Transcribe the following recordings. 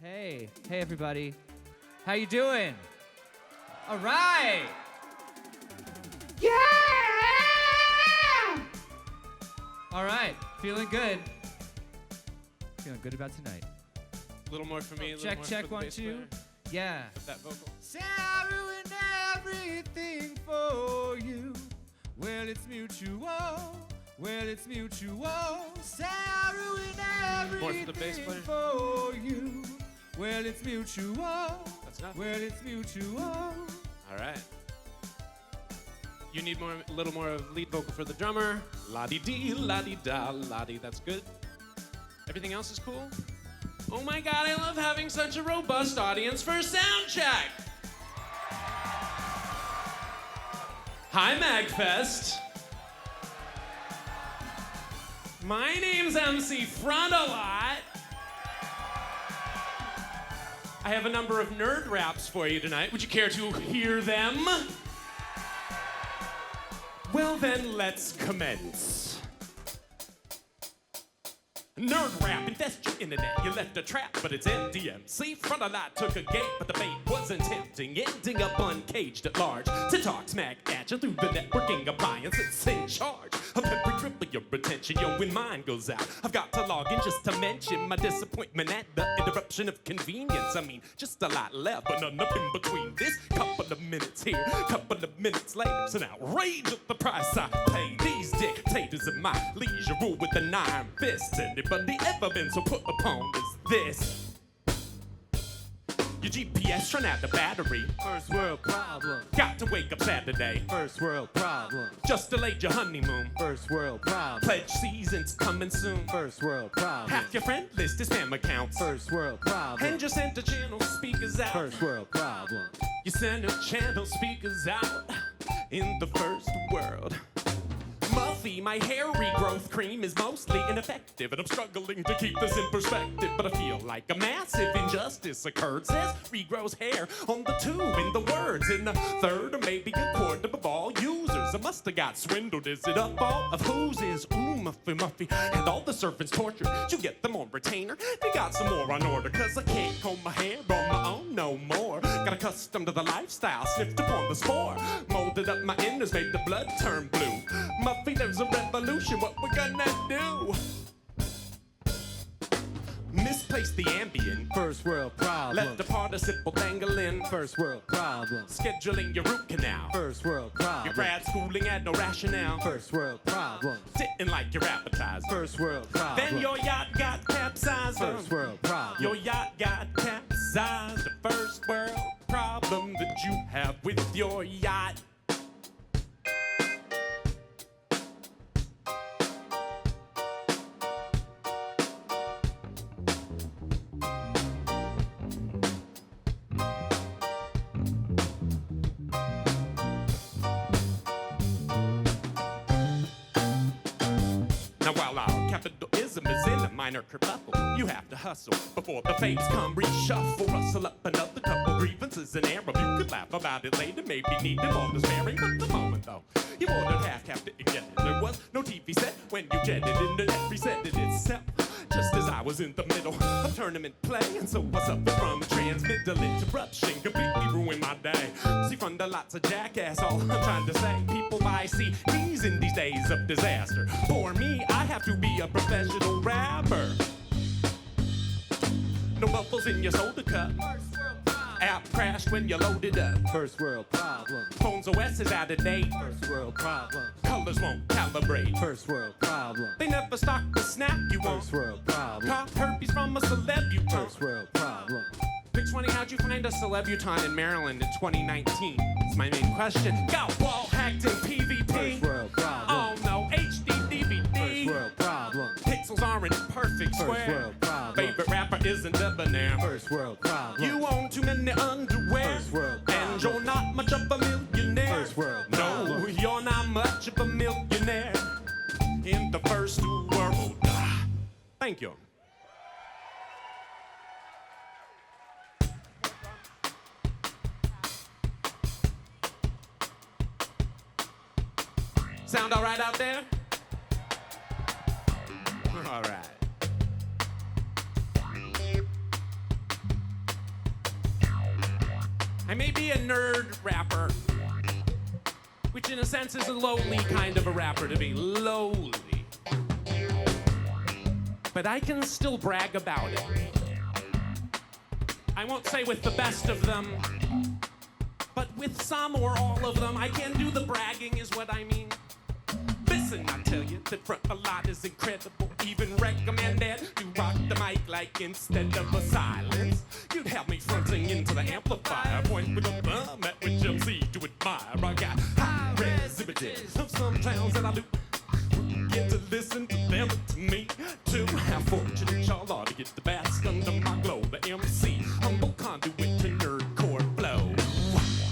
Hey everybody. How you doing? All right. Yeah! All right, feeling good. Feeling good about tonight. A little more for me. Check, 1, 2. Yeah. That vocal. Say I ruined everything for you. Well, it's mutual. Say I ruined More for the bass everything player. for you. Well, it's mutual. That's enough. Well, it's mutual. All right. You need a little more of lead vocal for the drummer. La-di-dee, la-di-da, la-di. That's good. Everything else is cool? Oh my God, I love having such a robust audience for sound check. Hi, MAGFest. My name's MC Frontalot. I have a number of nerd raps for you tonight. Would you care to hear them? Well then, let's commence. Nerd rap, infest your internet. You left a trap, but it's empty. MC Frontalot took a gate, but the bait wasn't tempting. Ending up uncaged at large to talk smack at you through the networking appliance that's in charge of every trip of your attention. Yo, when mine goes out, I've got to log in just to mention my disappointment at the interruption of convenience. I mean, just a lot left, but none up in between. This couple of minutes here, couple of minutes later, it's an outrage at the price I pay. These dictators of my leisure rule with an iron fist. Anybody ever been so put upon as this? Your GPS run out the battery. First world problem. Got to wake up Saturday. First world problem. Just delayed your honeymoon. First world problem. Pledge season's coming soon. First world problem. Half your friend list is spam accounts. First world problem. And you sent the channel speakers out. First world problem. You sent the channel speakers out in the first world. Muffy, my hair regrowth cream is mostly ineffective, and I'm struggling to keep this in perspective, but I feel like a massive injustice occurred. Says regrows hair on the 2 in the words, in the third or maybe a quarter of all users. I must have got swindled. Is it up all of whose is? Ooh, Muffy, and all the servants tortured. You get them on retainer. They got some more on order, cause I can't comb my hair on my own no more. Got accustomed to the lifestyle, sniffed upon the spore, molded up my innards, made the blood turn blue. Muffy, there's a revolution, what we gonna do? Misplaced the ambient. First world problem. Left a participle dangling. First world problem. Scheduling your root canal. First world problem. Your grad schooling had no rationale. First world problem. Didn't like your appetizer. First world problem. Then your yacht got capsized. First world problem. Your yacht got capsized. The first world problem that you have with your yacht. Now while our capitalism is in a minor kerfuffle, you have to hustle before the fates come reshuffle. Rustle up another couple grievances and error. You could laugh about it later, maybe need them all to sparing. But the moment though, you ordered half-capped and get it. There was no TV set when you jetted in the net, reset it itself. Just as I was in the middle of tournament play, and so I suffered from transmittal interruption, completely ruined my day. See, Frontalot's a jackass, all I'm trying to say. People buy CDs in these days of disaster. For me, I have to be a professional rapper. No bubbles in your soda cup. App crashed when you loaded up. First world problem. Phone's OS is out of date. First world problem. Colors won't calibrate. First world problem. They never stock the snap you want. First world problem. Caught herpes from a celeb you want. First world problem. Pick 20, how'd you find a celebutante in Maryland in 2019? It's my main question. Got wall hacked in PvP. First world problem. Oh no, HD DVD. First world problem. Pixels aren't perfect First square. world problem. Favorite rapper isn't debonair. First world problem. You own too many underwear. First world problem. And you're not much of a millionaire. First world No, problem. you're not much of a millionaire in the first world. Thank you. Sound all right out there? All right. I may be a nerd rapper, which in a sense is a lowly kind of a rapper to be, lowly. But I can still brag about it. I won't say with the best of them, but with some or all of them, I can do the bragging is what I mean. Listen, I tell you that Frontalot is incredible. Even recommended to rock the mic like instead of a silence. You'd have me fronting into the amplifier, point with a thumb at which MC to admire. I got high-res images of some clowns that I loop. Get to listen to them and to me too. How fortunate y'all are to get the bask under my glow. The MC, humble conduit to nerdcore flow.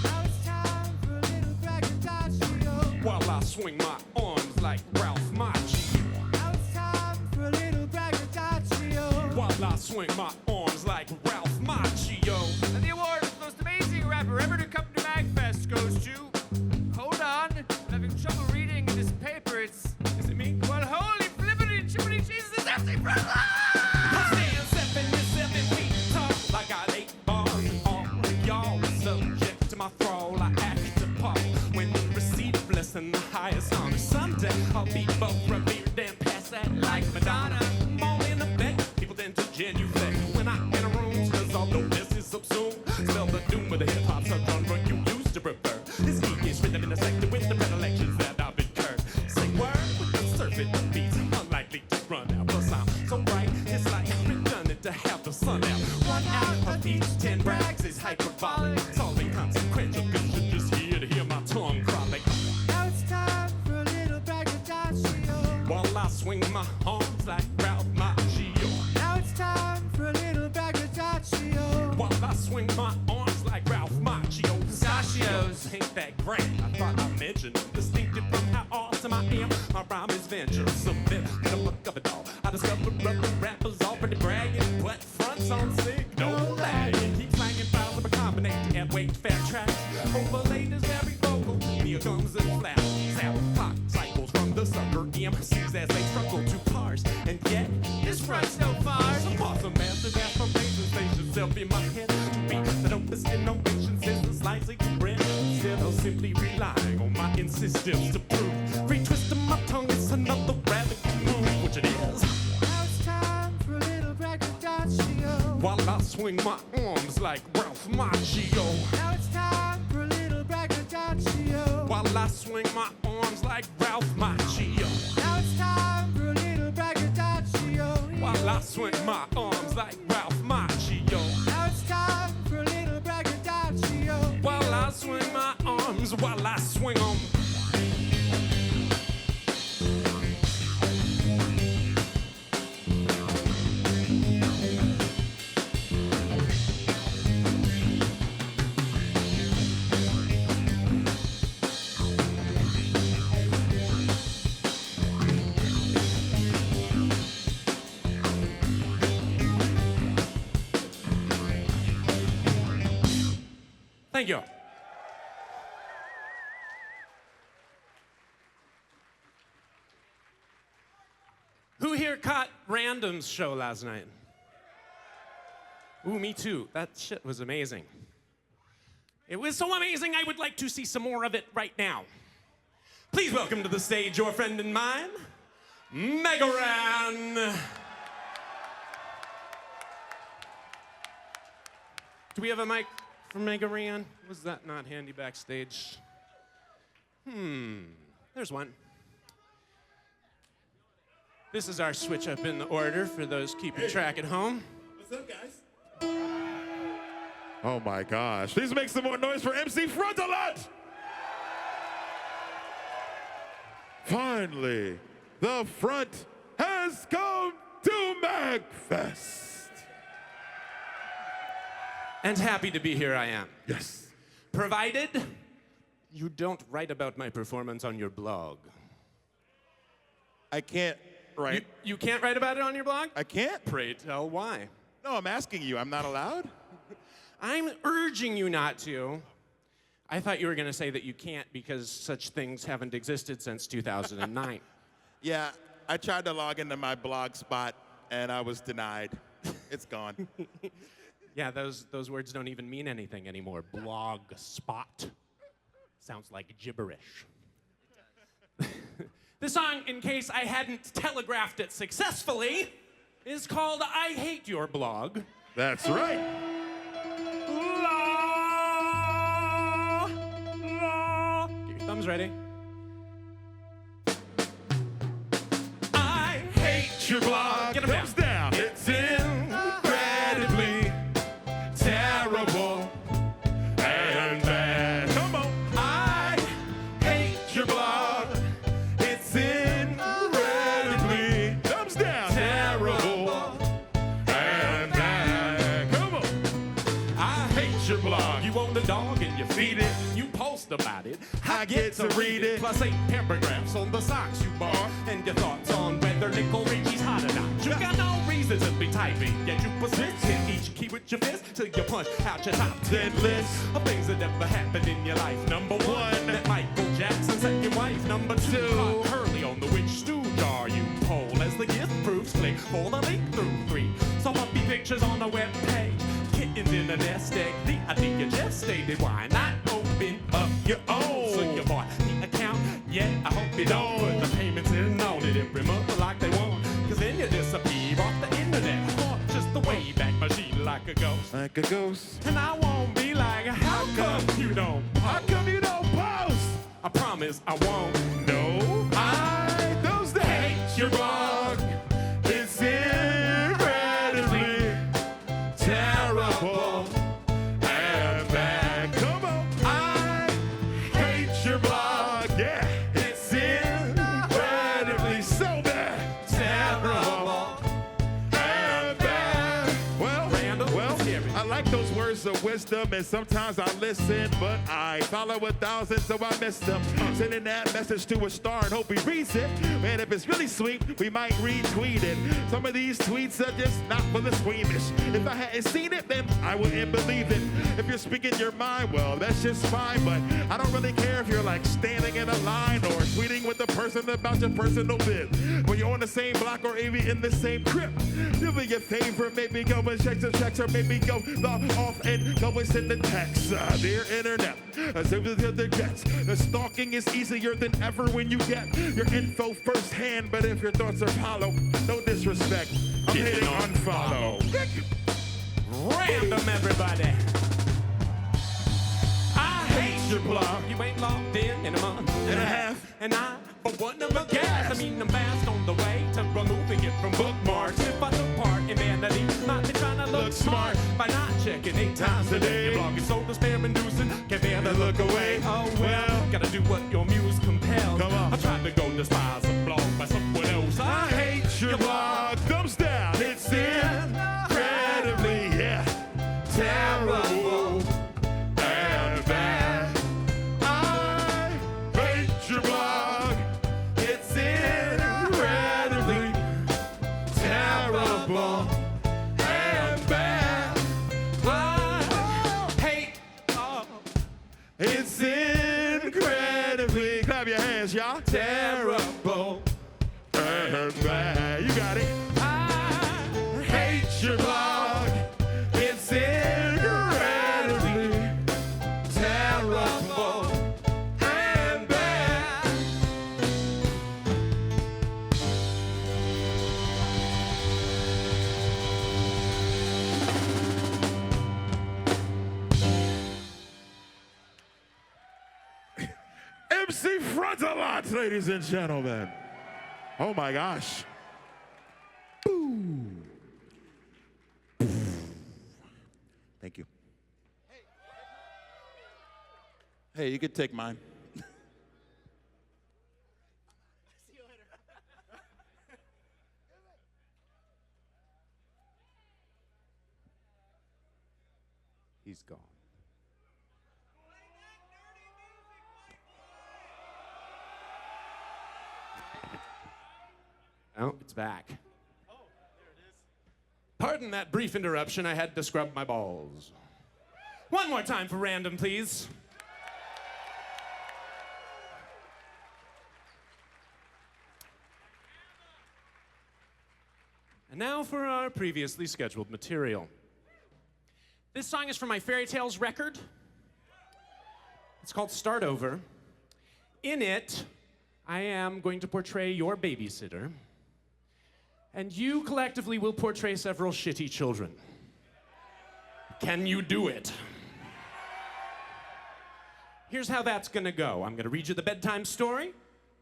Now it's time for a little braggadocio. While I swing my arms like Ralph Macchio. Now it's time for a little braggadocio. While I swing my arms like Ralph Macchio. And the award for the most amazing rapper ever to come to MAGFest goes to... Hold on, I'm having trouble reading this paper. Is it me? Well, holy flippity chippity Jesus, it's empty for I stand 77 feet tall. I got 8 bars and all y'all are subject to my thrall. I act apart when you receive a blessing, the highest honor. Someday I'll be both revered and past that like Madonna. I'm all in effect, people tend to genuflect when I enter rooms, cause although this is subsumed, spell the doom of the hip-hop subgenre you used to prefer. This geek is written in a sector with the predilections that I've incurred. Say word with the surfing beats, unlikely to run out. Plus I'm so bright, it's like redundant to have the sun out. 1 out of each 10 brags is hyperbolic. It's all inconsequential, cause you're just here to hear my tongue cry like. Now it's time for a little braggadocio. While I swing my arms like Ralph Macchio. Now it's time for a little braggadocio. While I swing my arms like Ralph Macchio. Pistachios ain't that great. I thought I mentioned distinctive from how awesome I am. My rhyme is venture, bit in the look of it all. I discovered rubber rappers all pretty bragging, but fronts on sick, no lagging. Keep slanging files of a combination and wait fair tracks. Overlaid is every vocal, here comes and flash. Sound clock cycles from the sucker MCs as they struggle to parse. And yet, this front's no farce. Some awesome massive aspirations, they should self in my head. To be the dopest innovations is the slicing of bread. Instead of simply relying on my insistence to prove. Retwisting my tongue is another radical move, which it is. Now it's time for a little braggadocio. While I swing my arms like Ralph Macchio. Now it's time for a little braggadocio. While I swing my arms like Ralph Macchio. Now it's time for a little braggadocio. While I swing my arms like Ralph Macchio. Now it's time for a little braggadocio. While I swing my arms, while I swing 'em. Thank you. Who here caught Random's show last night? Ooh, me too. That shit was amazing. It was so amazing, I would like to see some more of it right now. Please welcome to the stage your friend and mine, Megaran. Do we have a mic for Megaran? Was that not handy backstage? There's one. This is our switch up in the order for those keeping track at home. What's up, guys? Oh my gosh. Please make some more noise for MC Frontalot! Finally, the front has come to MAGFest. And happy to be here I am. Yes. Provided you don't write about my performance on your blog. I can't write. You can't write about it on your blog? I can't? Pray tell why. No, I'm asking you. I'm not allowed? I'm urging you not to. I thought you were going to say that you can't because such things haven't existed since 2009. Yeah, I tried to log into my blog spot and I was denied. It's gone. Yeah, those words don't even mean anything anymore. Blog spot. Sounds like gibberish. The song, in case I hadn't telegraphed it successfully, is called I Hate Your Blog. That's right. La, la. Get your thumbs ready. I hate Your blog Get 'em comes down. It's incredibly terrible and bad. Come on. I hate your blog. It's incredibly Thumbs down. terrible And bad. Come on. I hate your blog. You own the dog and you feed it. You post about it. I get to read it. Plus 8 paragraphs on the socks you bought. And your thoughts on whether Nickel Richie's hot or not. You got no reason to be typing, yet you persist. Hit each key with your fist till you punch out your top 10 list of things that ever happened in your life. Number 1, that Michael Jackson set your wife. Number 2, Hot Hurley on the which stooge are you poll. As the gift proves, click for the link through 3. So puppy pictures on the web page. Kittens in a nest egg. The idea you just stated. Why not open up your own? So you bought the account. Yeah, I hope you don't put the payments in on it every month like they want. Cause then you disappear off the internet. Or just the Wayback Machine like a ghost. Like a ghost. And I won't be like, how come you don't How post? come you don't post? I promise I won't. No. I those that Hate your blog. It's incredibly terrible and bad. Come on. I hate your blog. Yeah. It's incredibly so bad. Terrible. And bad. Well, Randall, Terry. I like those words of wisdom, and sometimes I listen, but I follow 1,000, so I miss them. Sending that message to a star and hope he reads it. Man, if it's really sweet, we might retweet it. Some of these tweets are just not for the squeamish. If I hadn't seen it, then I wouldn't believe it. If you're speaking your mind, well, that's just fine, but I don't really care if you're like standing in a line or tweeting with a person about your personal biz. When you're on the same block or even in the same crib, do me a favor, maybe go and check some checks, or maybe go log off and go and send the text. Dear internet, zoom to the jets. The stalking is easier than ever when you get your info firsthand, but if your thoughts are hollow, no disrespect, I'm Get hitting on unfollow. Random, everybody. I hate your blog. You ain't logged in a month And a half. And I, for one of a gas, I mean, I'm fast on the way to removing it from bookmarks. If I took part in vanity, not be trying to look smart by not checking 8 times a day. Your blog is so despair-inducing, can't bear to look away. Oh well, gotta do what your muse compels. Come on. I tried to go despise a blog by someone else. I hate Your blog, thumbs down. It's incredibly, yeah, terrible and bad. I hate your blog. It's incredibly terrible and bad. I hate blog. It's incredibly, clap your hands, y'all. Terrible. And bad. You got it. I hate your blog. It's incredibly terrible and bad. MC Frontalot, ladies and gentlemen. Oh my gosh. Boo. Thank you. Hey, you could take mine. He's gone. Oh, it's back. Oh, there it is. Pardon that brief interruption. I had to scrub my balls. One more time for random, please. And now for our previously scheduled material. This song is from my Fairy Tales record. It's called Start Over. In it, I am going to portray your babysitter, and you collectively will portray several shitty children. Can you do it? Here's how that's gonna go. I'm gonna read you the bedtime story.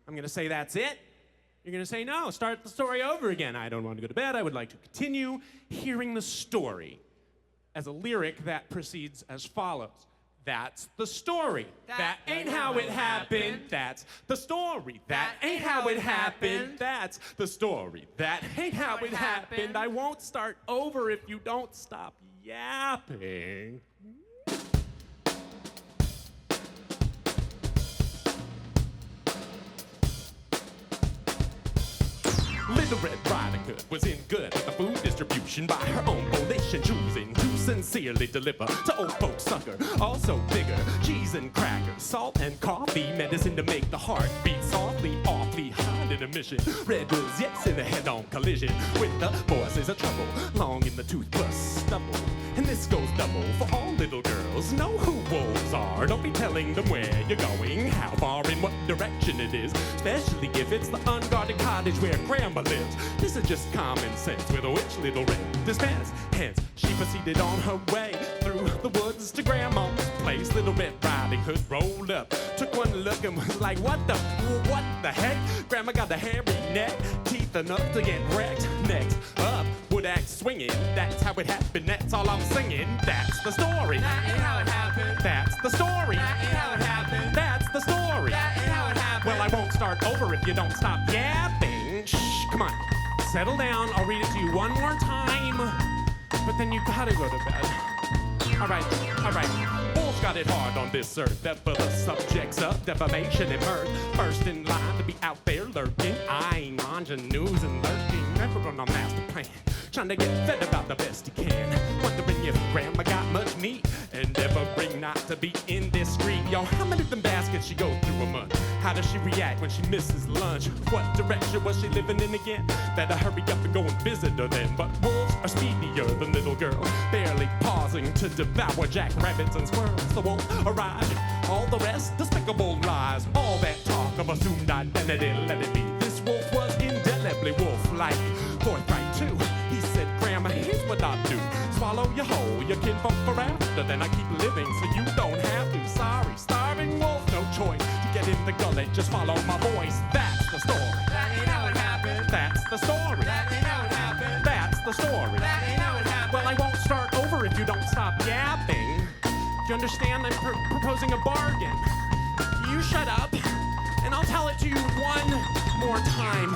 I'm gonna say that's it. You're gonna say no, start the story over again. I don't want to go to bed. I would like to continue hearing the story as a lyric that proceeds as follows. That's the story. That ain't how it happened. That's the story. That ain't how it happened. That's the story. That ain't how it happened. I won't start over if you don't stop yapping. Little Red Riding Hood was in good with the food distribution by her own volition, choosing to sincerely deliver to old folks sucker. Also bigger, cheese and crackers, salt and coffee, medicine to make the heart beat softly, awfully hard in a mission. Red was yes in a head-on collision with the forces of trouble, long in the tooth plus stubble. And this goes double for all little girls. Know who wolves are. Don't be telling them where you're going, how far, in what direction it is. Especially if it's the unguarded cottage where Grandma lives. This is just common sense with which little Red dispense. Hence, she proceeded on her way through the woods to Grandma's place. Little Red Riding Hood rolled up, took one look and was like, what the heck? Grandma got the hairy neck, teeth enough to get wrecked. Next up, would act swinging. That's how it happened. That's all I'm singing. That's the story. That ain't how it happened. That's the story. That ain't how it happened. That's the story. That ain't how it happened. Well, I won't start over if you don't stop yapping. Shh, come on. Settle down. I'll read it to you one more time. But then you gotta go to bed. All right. Wolves got it hard on this earth. Ever the subjects of defamation and mirth. First in line to be out there lurking, eyeing ingenues and lurking. Everyone on master plan, trying to get fed about the best he can. Wondering if Grandma got much meat, endeavoring not to be indiscreet. Yo, how many of them baskets she go through a month? How does she react when she misses lunch? What direction was she living in again? Better hurry up and go and visit her then. But wolves are speedier than little girls, barely pausing to devour jackrabbits and squirrels. The wolf arrived, all the rest despicable lies. All that talk of assumed identity, let it be. This wolf was indelibly wolf-like. Forthright too, he said, Grandma, here's what I do. Swallow your whole, your kinfolk forever. Then I keep living so you don't have to. Sorry, starving wolf, no choice to get in the gullet, just follow my voice. That's the story. That ain't how it happened. That's the story. That ain't how it happened. That's the story. That ain't how it happened. Well, I won't start over if you don't stop yapping. Do you understand? I'm proposing a bargain. You shut up, and I'll tell it to you one more time.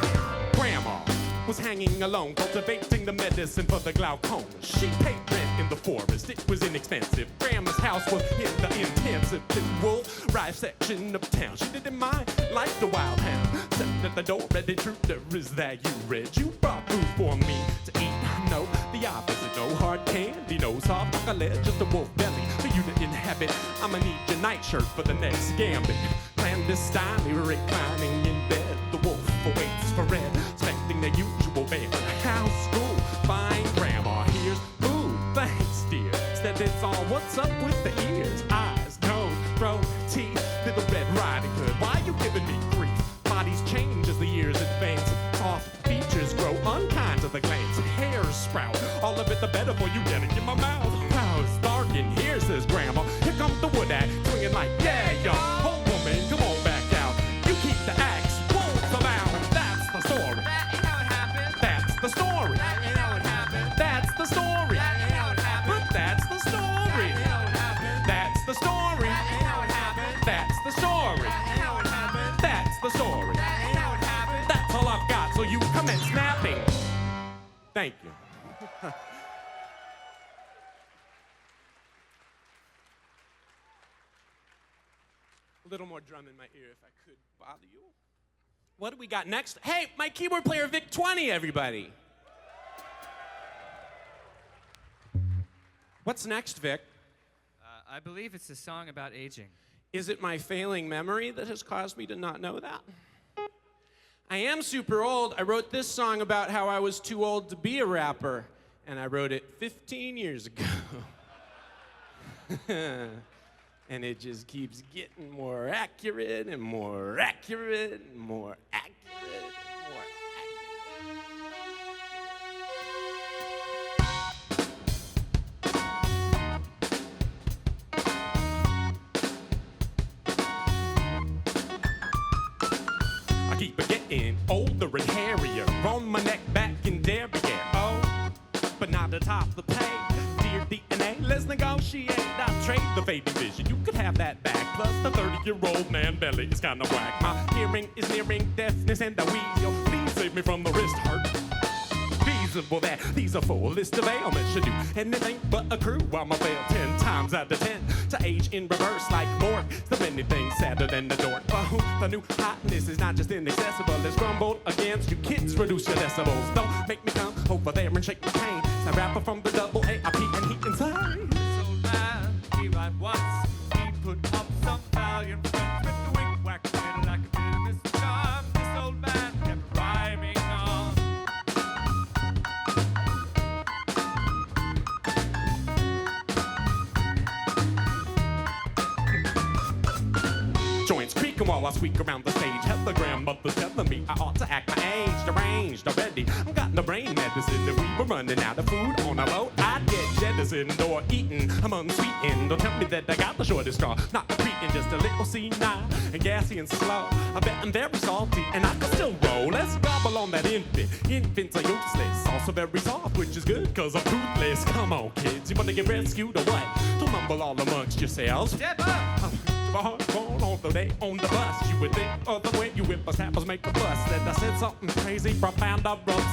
Grandma was hanging alone, cultivating the medicine for the glaucoma. She paid rent in the forest, it was inexpensive. Grandma's house was in the intensive wolf rife section of town. She didn't mind like the wild hound. Stepped at the door, read intruder, is that you, Red? You brought food for me to eat. No, the opposite, no hard candy, no soft chocolate, just a wolf belly for you to inhabit. I'ma need your nightshirt for the next gambit. Clandestinely reclining in bed, the wolf awaits for Red, expecting the usual band. House, school, fine Grandma, here's food, thanks dear. Said it's all, what's up with the ears? Eyes, nose, throat, teeth, Little Red Riding Hood, why you giving me grief? Bodies change as the years advance, soft features grow unkind to the glance, hairs sprout, all of it the better for you getting in my mouth. House dark in here, says Grandma, here comes the wood axe, swinging like, yeah, yo. Come on back out. You keep the axe, wolves about. That's the story. That ain't how it happened. That's the story. That ain't how it happened. That's the story. That ain't how it happened. But that's the story. That ain't how it happened. That's the story. That ain't how it happened. That's the story. That ain't how it happened. That's the story. That ain't how it happened. That's all I've got, so you commence snapping. Thank you. A little more drum in my ear if I could bother you. What do we got next? Hey, my keyboard player, Vic 20, everybody. What's next, Vic? I believe it's a song about aging. Is it my failing memory that has caused me to not know that? I am super old. I wrote this song about how I was too old to be a rapper, and I wrote it 15 years ago. And it just keeps getting more accurate and more accurate and more accurate and more accurate. I keep getting older and hairier, on my neck, back, and derriere. Oh, but not atop the pay. Dear DNA, let's negotiate. I'll trade the fading vision. You could have that back. Plus the 30-year-old man belly is kind of whack. My hearing is nearing deafness and a wheel. Please save me from the wrist hurt. Feasible that these are full list of ailments. Should do anything but accrue while my fail 10 times out of 10 to age in reverse like more. So many things sadder than the dork. Oh, the new hotness is not just inaccessible. It's grumbled against you kids. Reduce your decibels. Don't make me come over there and shake my cane. It's a rapper from the double AIP and heat inside. This old man, he rhymed once. He put up some valiant friends with the wing whack, little like a business charm. This old man kept rhyming on. Joints creaking while I squeak around the stage. Hella grandmother's telling me I ought to act my age. Deranged already. I'm got no brain medicine. If we were running out of food on a boat, I'd get jettisoned or eaten. I'm unsweetened. Don't tell me that I got the shortest straw. Not creaking, just a little senile and gassy and slow. I bet I'm very salty and I can still roll. Let's gobble on that infant. Infants are useless. Also very soft, which is good cause I'm toothless. Come on, kids. You wanna get rescued or what? Don't mumble all amongst yourselves. Step up! Although they on the bus, you would think other way. You whip us, apples make a fuss. That I said something crazy, profound uproots.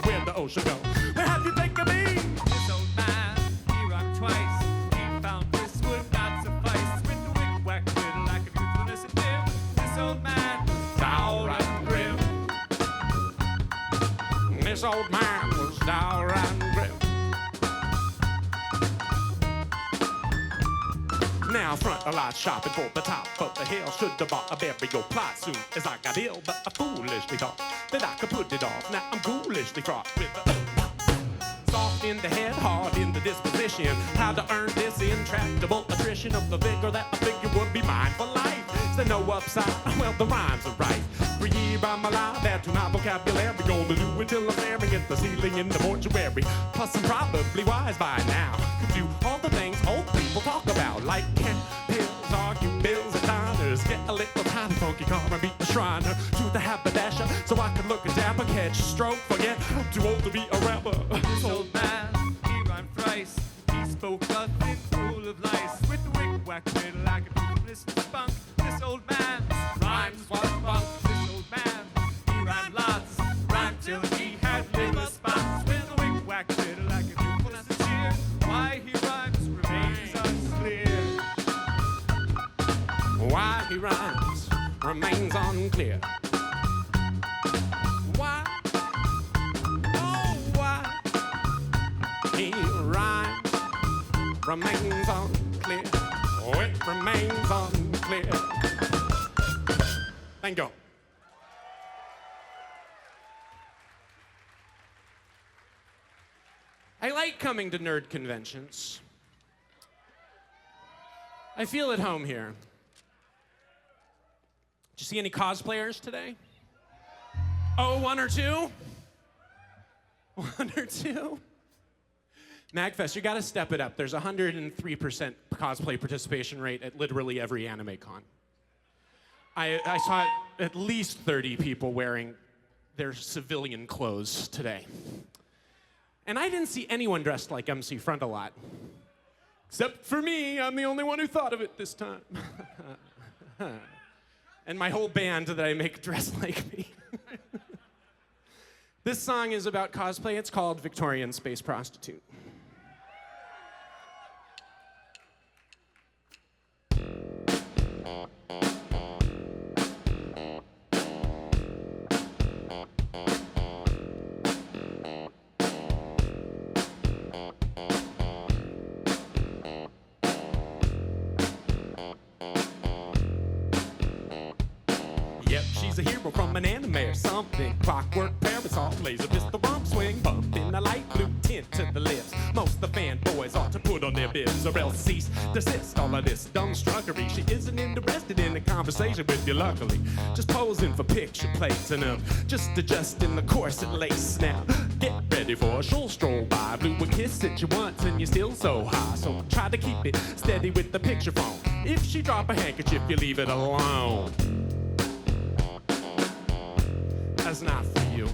Where'd the ocean go? Where have you think of me? This old man, he rhymed twice. He found this would not suffice. With the wig whack, little like a youthfulness and dim. This old man was downright grim. This old man was downright grim. Now Frontalot shopping for the top of the hill. Should have bought a burial plot soon as I got ill, but I foolishly thought that I could put it off. Now I'm ghoulishly fraught with the soft in the head, hard in the disposition. How to earn this intractable attrition of the vigor that I figure would be mine for life. Is there no upside? Well, the rhymes are right. For a year I'm alive, add to my vocabulary. Gonna do it till I'm staring at the ceiling in the mortuary. Plus I'm probably wise by now. Could do all the things old people talk about, like pills, argue bills and diners. Get a little tiny funky car and beat the Shriner to the haberdasher, so I could look a dapper, catch a stroke, forget I'm too old to be a rapper. This old man, he rhymed thrice. He spoke nothing full of lice. With the wig whack, little like a toothless spunk. This old man rhymes was funk. This old man, he rhymed lots. Rhymed till he had liver spots. With the wig whack, little like a toothless cheer. Why he rhymes remains unclear. Why he rhymes remains unclear. Why? Oh, why he rhymes remains unclear. Oh, it remains unclear. Thank you. I like coming to nerd conventions. I feel at home here. Did you see any cosplayers today? Oh, one or two? One or two? MAGFest, you gotta step it up. There's 103% cosplay participation rate at literally every anime con. I saw at least 30 people wearing their civilian clothes today. And I didn't see anyone dressed like MC Frontalot. Except for me, I'm the only one who thought of it this time. And my whole band that I make dress like me. This song is about cosplay. It's called Victorian Space Prostitute. Yep, she's she's a hero from an anime or something. Clockwork parasol, laser pistol romp swing, bump in a light blue tint to the lips. Most the fanboys ought to put on their bibs or else cease, desist. All of this dumb struggery. She isn't interested in a conversation with you, luckily. Just posing for picture plates and just adjusting the corset lace. Now, get ready for a she'll stroll by. Blew a kiss at you once and you're still so high. So try to keep it steady with the picture phone. If she drop a handkerchief, you leave it alone. That's not for you.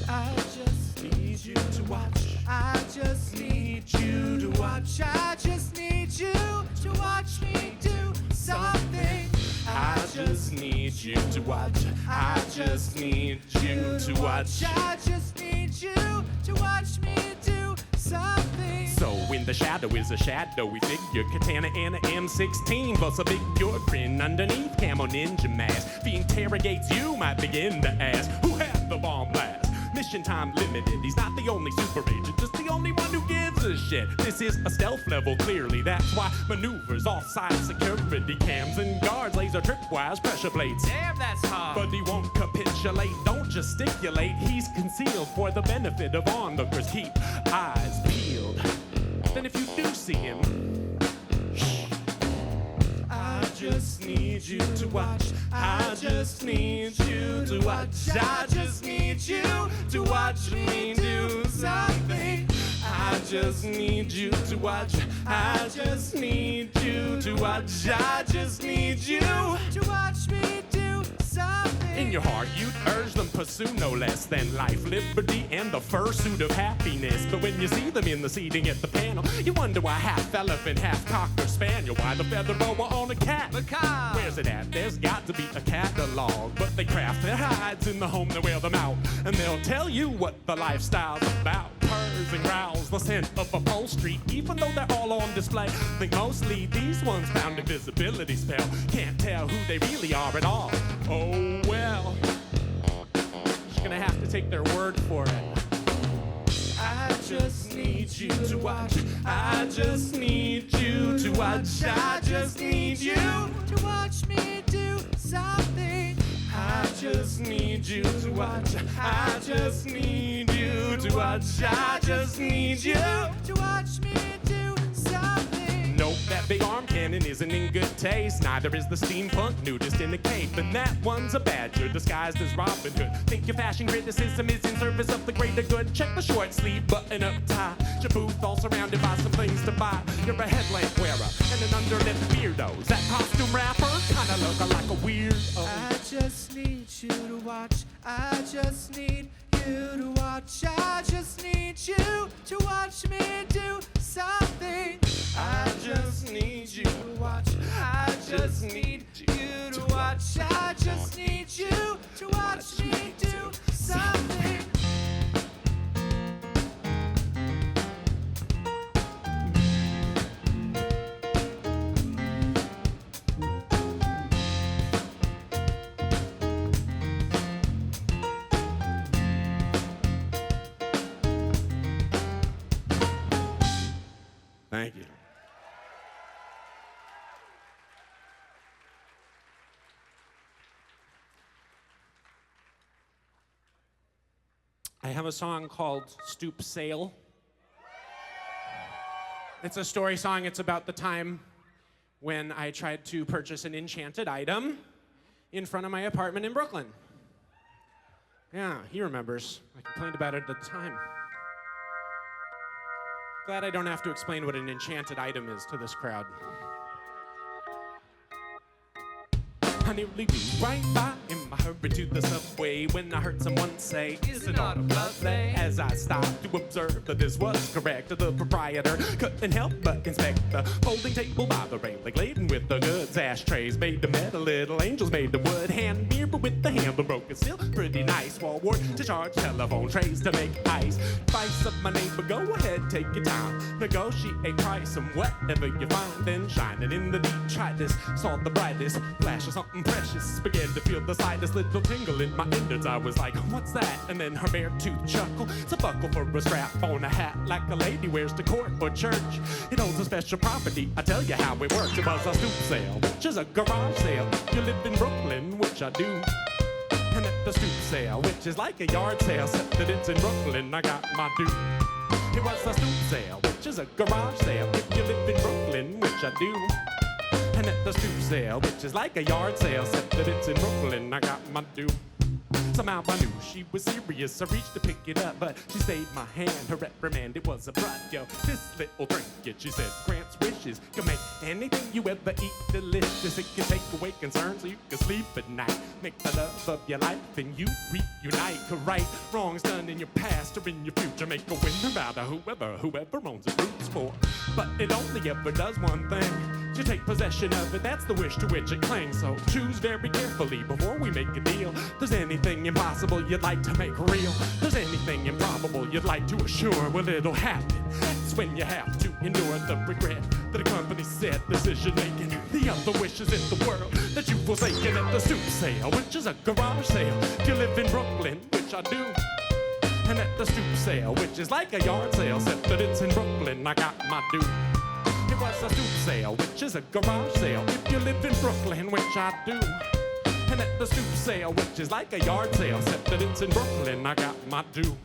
I just need you to watch. I just need you to watch. I just need you to watch me do something. I just need you to watch. I just need you to watch. I just need you to watch me do something. So when the shadow is a shadowy figure, katana and a M16 plus a big your grin underneath camo ninja mask. If he interrogates you, might begin to ask, who had the bomb blast? Mission time limited. He's not the only super agent, just the only one who gives a shit. This is a stealth level, clearly. That's why maneuvers, offside security cams and guards, laser tripwires, pressure plates. Damn, that's hard. But he won't capitulate. Don't gesticulate. He's concealed for the benefit of onlookers. Keep eyes peeled. Then if you do see him, I just need you to watch. I just need you to watch. I just need you to watch me do something. I just need you to watch. I just need you to watch. I just need you to watch me do something. In your heart, you'd urge them pursue no less than life, liberty, and the fursuit of happiness. But when you see them in the seating at the panel, you wonder why half elephant, half cocker spaniel. Why the feather boa on a cat? Macabre. Where's it at? There's got to be a catalog. But they craft their hides in the home, they wear them out. And they'll tell you what the lifestyle's about. Purrs and growls, the scent of upholstery. Even though they're all on display, I think mostly these ones found invisibility spell. Can't tell who they really are at all. Oh well, just gonna have to take their word for it. I just need you to watch. I just need you to watch. I just need you to watch me do something. I just need you to watch. I just need you to watch. I just need you to watch me do something. Nope, that big arm cannon isn't in good taste. Neither is the steampunk nudist in a cape. And that one's a badger disguised as Robin Hood. Think your fashion criticism is in service of the greater good. Check the short sleeve button up tie. Your booth all surrounded by some things to buy. You're a headlamp wearer and an underlip weirdo. Is that costume rapper kinda looking like a weirdo? I just need you to watch. I just need you to watch. I just need you to watch me do something. I just need you to watch. I just need you to watch. I just need you to watch me do something. Thank you. I have a song called Stoop Sale. It's a story song. It's about the time when I tried to purchase an enchanted item in front of my apartment in Brooklyn. Yeah, he remembers. I complained about it at the time. Glad I don't have to explain what an enchanted item is to this crowd. I nearly blew right by in my hurry to the subway when I heard someone say, "Is it not a lovely?" As I stopped to observe that this was correct, the proprietor couldn't help but inspect the folding table by the railing, laden with the goods. Ashtrays made of metal, little angels made of wood, hand mirror with the handle broken, still pretty nice. Wall wart to charge telephone trays to make ice. Advice of my neighbor, go ahead, take your time. Negotiate price and whatever you find, then shining in the deep. Try this, saw the brightest flash of something precious. Began to feel the slightest this little tingle in my innards. I was like, what's that? And then her bare tooth chuckle. It's a buckle for a strap on a hat like a lady wears to court or church. It holds a special property. I tell you how it works. It was a stoop sale, which is a garage sale. You live in Brooklyn, which I do. And at the stoop sale, which is like a yard sale, except that it's in Brooklyn, I got my due. It was a stoop sale, which is a garage sale. If you live in Brooklyn, which I do. And at the stoop sale, which is like a yard sale, except that it's in Brooklyn, I got my due. Somehow I knew she was serious. I reached to pick it up, but she stayed my hand. Her reprimand, it was a brat, yo. This little trinket, she said, grants wishes. Can make anything you ever eat delicious. It can take away concerns so you can sleep at night. Make the love of your life and you reunite. To right wrongs done in your past or in your future. Make a winner out of whoever owns the roots for. But it only ever does one thing. You take possession of it, that's the wish to which it clings. So choose very carefully before we make a deal. There's anything impossible you'd like to make real. There's anything improbable you'd like to assure. Well, it'll happen. That's when you have to endure the regret that a company said decision making. The other wishes in the world that you've forsaken at the stoop sale, which is a garage sale. If you live in Brooklyn, which I do. And at the stoop sale, which is like a yard sale, except that it's in Brooklyn, I got my due. It was a stoop sale, which is a garage sale. If you live in Brooklyn, which I do. And at the stoop sale, which is like a yard sale, except that it's in Brooklyn, I got my due.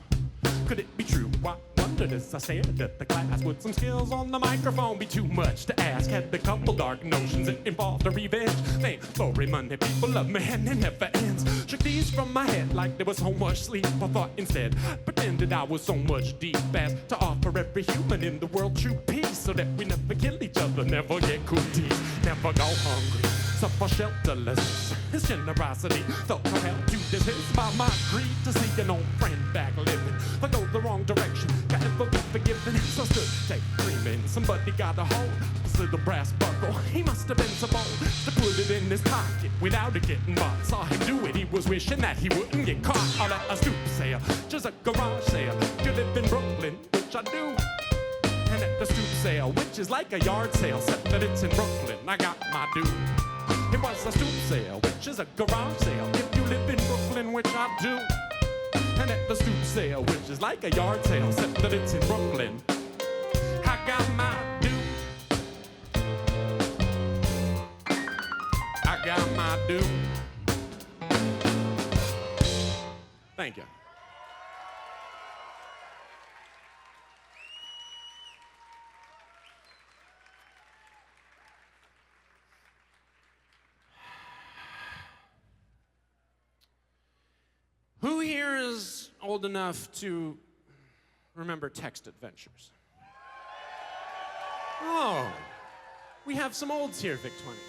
Could it be true? I wondered as I stared at the class. Would some skills on the microphone be too much to ask? Had a couple dark notions that involved a revenge. Fame, glory, money, people love me, and it never ends. Shook these from my head like there was so much sleep. I thought instead, pretended I was so much deep as to offer every human in the world true peace, so that we never kill each other, never get cooties, never go hungry, suffer shelterless. His generosity felt compelled to desist by my greed to see an old friend back living. I go the wrong direction, can never be forgiven. So stood there dreaming, somebody got a hold this little brass buckle. He must have been so bold to put it in his pocket without it getting bought. Saw him do it, he was wishing that he wouldn't get caught. All at a stoop sale, just a garage sale. You live in Brooklyn, which I do. And at the stoop sale, which is like a yard sale, except that it's in Brooklyn, I got my due. It was a stoop sale, which is a garage sale. If you live in Brooklyn, which I do. And at the stoop sale, which is like a yard sale, except that it's in Brooklyn, I got my due. I got my due. Thank you. Who here is old enough to remember Text Adventures? Oh, we have some olds here, Victorian.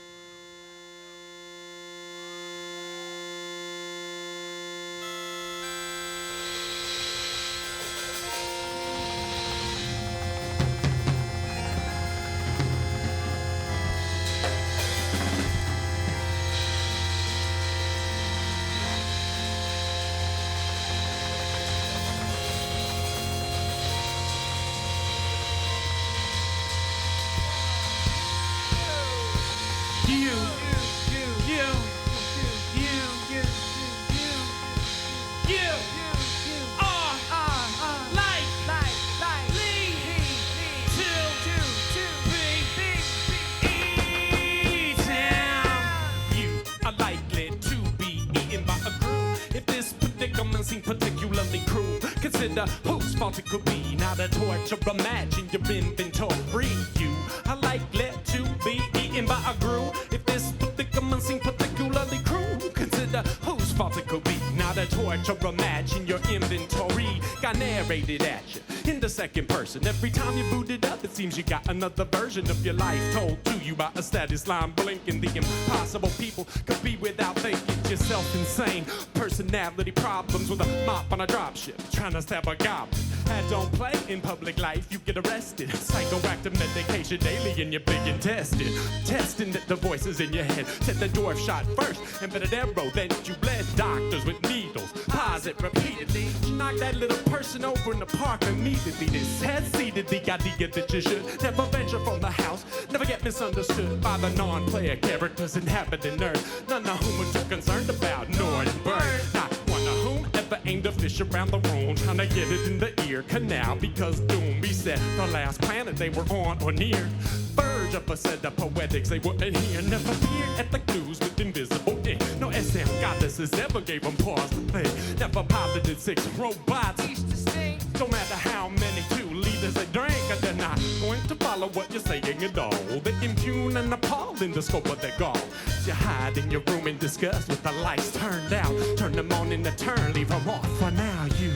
Particularly cruel. Consider whose fault it could be. Not a torture. Imagine your inventory. You are likely to be eaten by a grue. If this predicament seems particularly cruel, consider whose fault it could be. Not a torture. Imagine your inventory got narrated at you in the second person. Every time you boot it up, it seems you got another version of your life told to you by a status line blinking. The impossible people could be without thinking. Yourself insane personality problems with a mop on a dropship trying to stab a goblin. That don't play in public life, you get arrested. Psychoactive medication daily and you're being tested. Testing that the voices in your head said the dwarf shot first and bit an arrow, then you bled. Doctors with needles pause it repeatedly. Knock that little person over in the park immediately. This has seeded the idea that you should never venture from the house. Never get misunderstood by the non-player characters inhabiting Earth, none of whom are too concerned about Nordberg. Not one of whom ever aimed a fish around the room, trying to get it in the ear canal, because doom beset the last planet they were on or near. Verge of a set of poetics they wouldn't hear, never peered at the clues with invisible ink. No SM goddesses ever gave them pause to think. Never piloted 6 robots, each distinct. No matter how many 2 liters they drank, they're not going to follow what you're saying at all. They're impugn and appalled in the scope of their gall. You hide in your room in disgust with the lights turned out. Turn them on in the turn, leave them off for now. You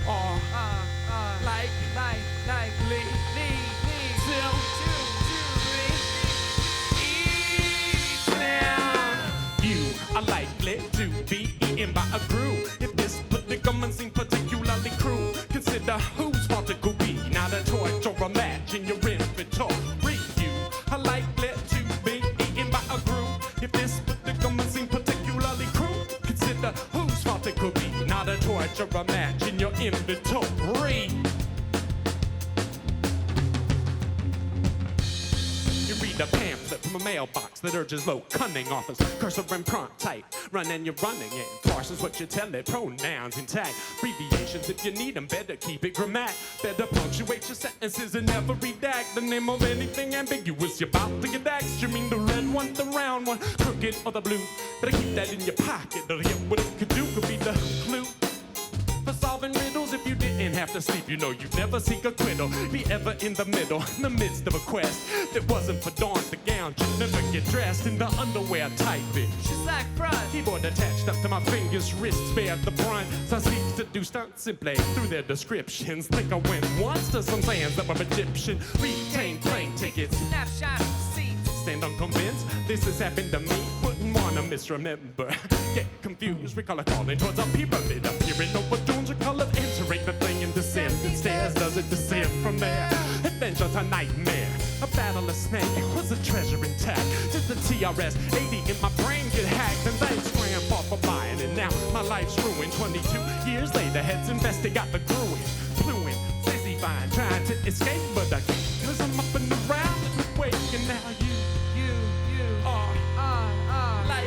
are like you are likely to be eaten by a crew. If this predicament seems particularly cruel, consider whose fault it could be. Not a torch or a match in your inventory. You are likely to be eaten by a crew. If this predicament seems particularly cruel, consider whose fault it could be. Not a torch or a match in your inventory. The pamphlet from a mailbox that urges low cunning offers cursor and prompt type. Run and you're running in. Parses what you tell it. Pronouns intact. Abbreviations if you need them. Better keep it grammatic. Better punctuate your sentences and never redact the name of anything ambiguous. You're about to get axed. You mean the red one, the round one, crooked or the blue? Better keep that in your pocket. Or what it could do could be the clue for solving riddles. If you didn't have to sleep, you know you'd never seek acquittal. Be ever in the middle, in the midst of a quest that wasn't for dawn. The gown should never get dressed in the underwear type it. She's like front. Keyboard attached up to my fingers, wrists bear the brunt. So I seek to do stunts simply through their descriptions. Think I went once to some sands that were Egyptian. Retain plane tickets. Snapshot seats. Stand unconvinced, this has happened to me. Wouldn't wanna misremember. Get confused, recall a calling towards a pyramid. Appearing over dunes or color, entering the thing in descent. It stairs, does it descend from there? Adventure's a nightmare. A battle of snake was a treasure intact. Just the TRS 80 in my brain get hacked. And thanks grandpa for buying it. Now my life's ruined. 22 years later, heads invested, got the growing. Fluent, Sissy fine, trying to escape, but I can't. Cause I'm up and around and awake. And now you are like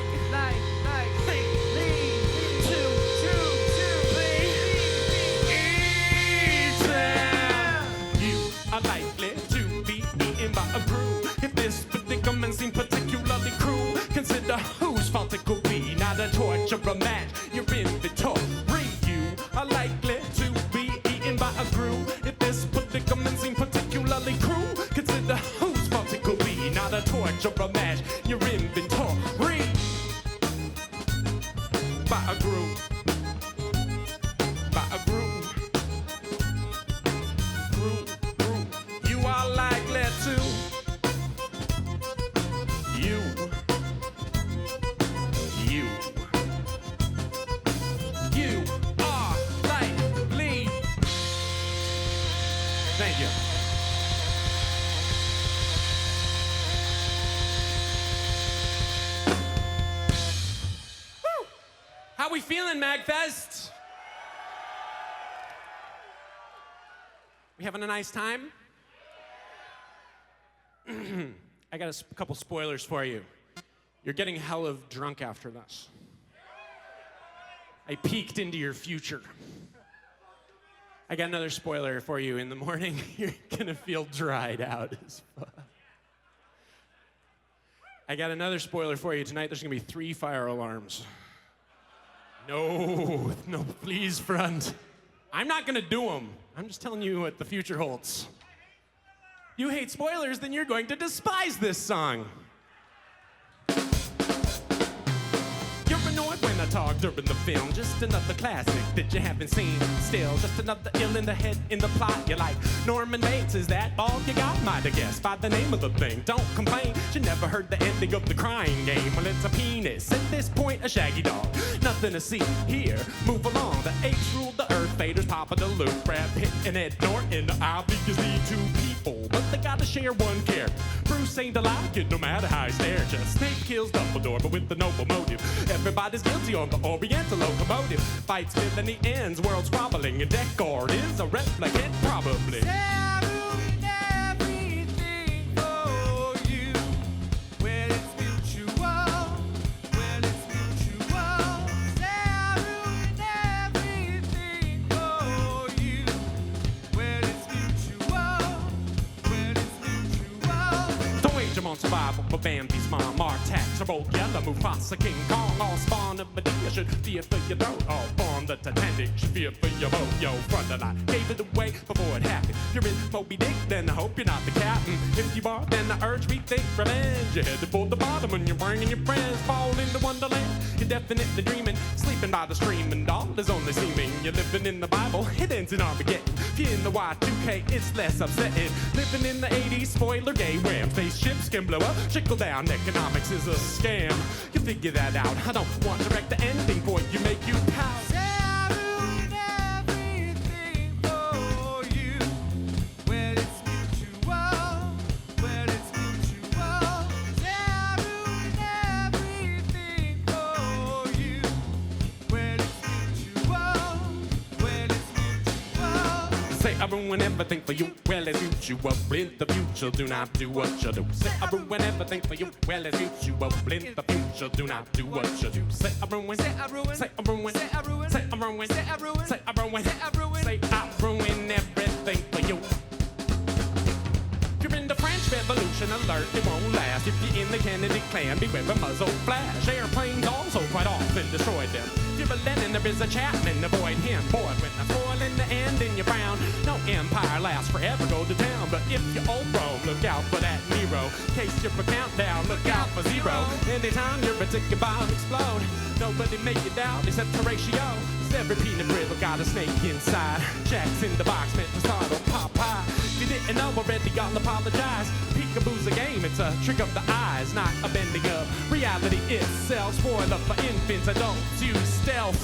likely to be eaten by a crew. If this predicament seems particularly cruel, consider whose fault it could be. Not a torch or a match, your inventory. You are likely to be eaten by a crew. If this predicament seems particularly cruel, consider whose fault it could be. Not a torch or a match, your inventory. By a crew. By a crew. You are likely to. You are likely. Thank you. Woo. How we feeling, MAGFest? We having a nice time? I got a couple spoilers for you. You're getting hella drunk after this. I peeked into your future. I got another spoiler for you. In the morning, you're gonna feel dried out as fuck. I got another spoiler for you. Tonight, there's gonna be 3 fire alarms. No, please, front. I'm not gonna do them. I'm just telling you what the future holds. You hate spoilers, then you're going to despise this song. You're annoyed when I talk during the film. Just another classic that you haven't seen. Still, just another ill in the head in the plot. You're like, Norman Bates, is that all you got? Might have guessed by the name of the thing. Don't complain, you never heard the ending of the crying game. Well, it's a penis, at this point, a shaggy dog. Nothing to see here, move along. The apes ruled the earth, faders, Papa DeLuke, Brad Pitt and Ed Norton. Obviously 2 people, but they gotta share one character. Bruce ain't allowed kid, no matter how he stare. Just Snape kills Dumbledore, but with the noble motive. Everybody's guilty on the Oriental locomotive. Fights villainy ends, world squabbling, and Darklord is a replicant, probably. Everything for survival for Bambi's mom. Artax, are old yellow, Mufasa, King Kong, all spawn of Medea should fear for your throat. All born the Titanic should fear for your boat. Yo, Frontalot gave it away before it happened. If you're in Moby Dick, then I hope you're not the captain. If you are, then the urge rethink revenge. You're headed for the bottom and you're bringing your friends. Fall into Wonderland, you're definitely dreaming. Sleeping by the stream and all is only seeming. You're living in the Bible, it ends in Armageddon. If you're in the Y2K, it's less upsetting. Living in the 80s, spoiler gay wham. Spaceships can blow up, trickle down. Economics is a scam. You figure that out. I don't want to wreck the ending for you, make you pout. Say I ruined everything for you. Well, it's mutual. Well, it's mutual. Say I ruined everything for you. Well, it's mutual. Well, it's mutual. Say I ruin everything for you, well it's mutual. In the future, do not do what you do. Say I ruin everything for you, well it's mutual. In the future, do not do what you do. Say I ruin, say I ruin, say I ruin, say I ruin, say I ruin, say I ruin, say I ruin, say I ruin, say I ruin everything for you. You're in the French Revolution, alert, it won't last. If you're in the Kennedy clan, beware a muzzle flash. Airplanes also quite often destroy them. If you're a Lenin, there is a Chapman, avoid him. Boy, when I spoil in the end and you're brown, no empire lasts forever, go to town. But if you're old Rome, look out for that Nero. In case you're a countdown, look out for zero. Anytime your particular bomb explode, nobody make it out except Horatio. Every peanut brittle got a snake inside. Jack's in the box meant to startle Popeye. If you didn't know already, I'll apologize. Peekaboo's a game, it's a trick of the eyes, not a bending of reality itself. Spoiler for infants, adults use stealth.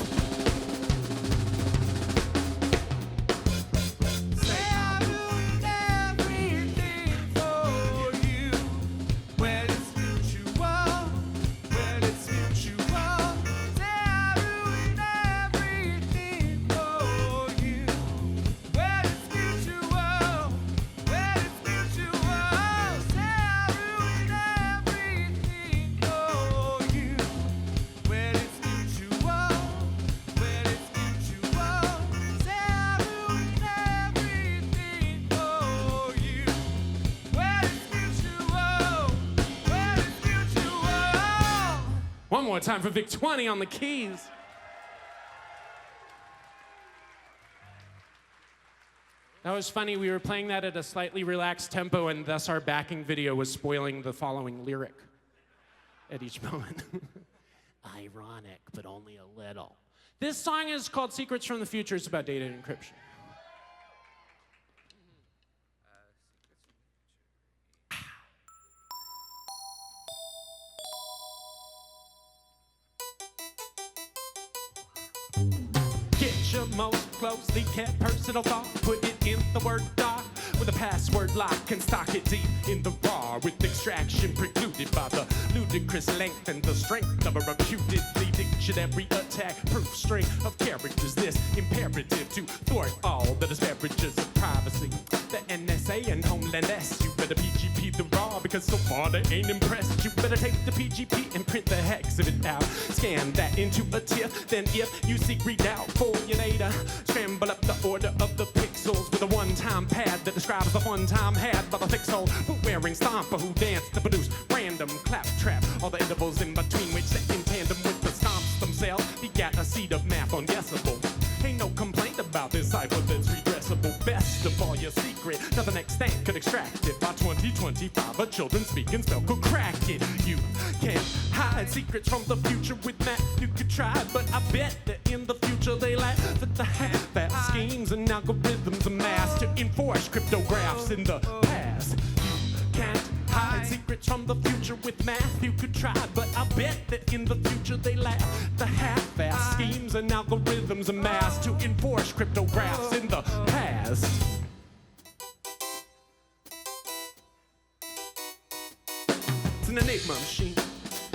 Say I ruined everything for you. Well, it's mutual. Well, it's mutual. Say I ruined everything for you. Well, it's mutual. Well, it's mutual. Say I ruined everything for you. Well, it's mutual. Well, it's mutual. Say I ruined everything for you. Well, it's mutual. Well, it's mutual. One more time for Vic 20 on the keys. That was funny. We were playing that at a slightly relaxed tempo, and thus our backing video was spoiling the following lyric at each moment. Ironic, but only a little. This song is called Secrets from the Future. It's about data encryption. Get your most closely kept personal thought, put it in the word doc with a password lock and stock it deep in the raw with extraction precluded by the ludicrous length and the strength of a reputedly dictionary attack proof string of characters. This imperative to thwart all the disparages of privacy. The NSA and Homeland S, you better PGP the raw because so far they ain't impressed. You better take the PGP and print the hex of it out. Scan that into a TIFF, then if you seek readout for your data, scramble up the order of the pixels with a one-time pad that describes the fun time had by the thick soul who wearing stomper who danced to produce random claptrap. All the intervals in between which set in tandem with the stomps themselves. He got a seed of math unguessable. Ain't no complaint about this cipher that's redressable. Best of all your secret, nothing extant could extract it. By 2025, a children's speaking spell could crack it. You can't hide secrets from the future with math. You could try, but I bet that in the future they laugh at the half-ass schemes and algorithms amassed to enforce cryptographs in the past. You can't hide secrets from the future with math. You could try, but I bet that in the future they laugh at the half-ass schemes and algorithms amassed to enforce cryptographs in the past. It's an enigma machine.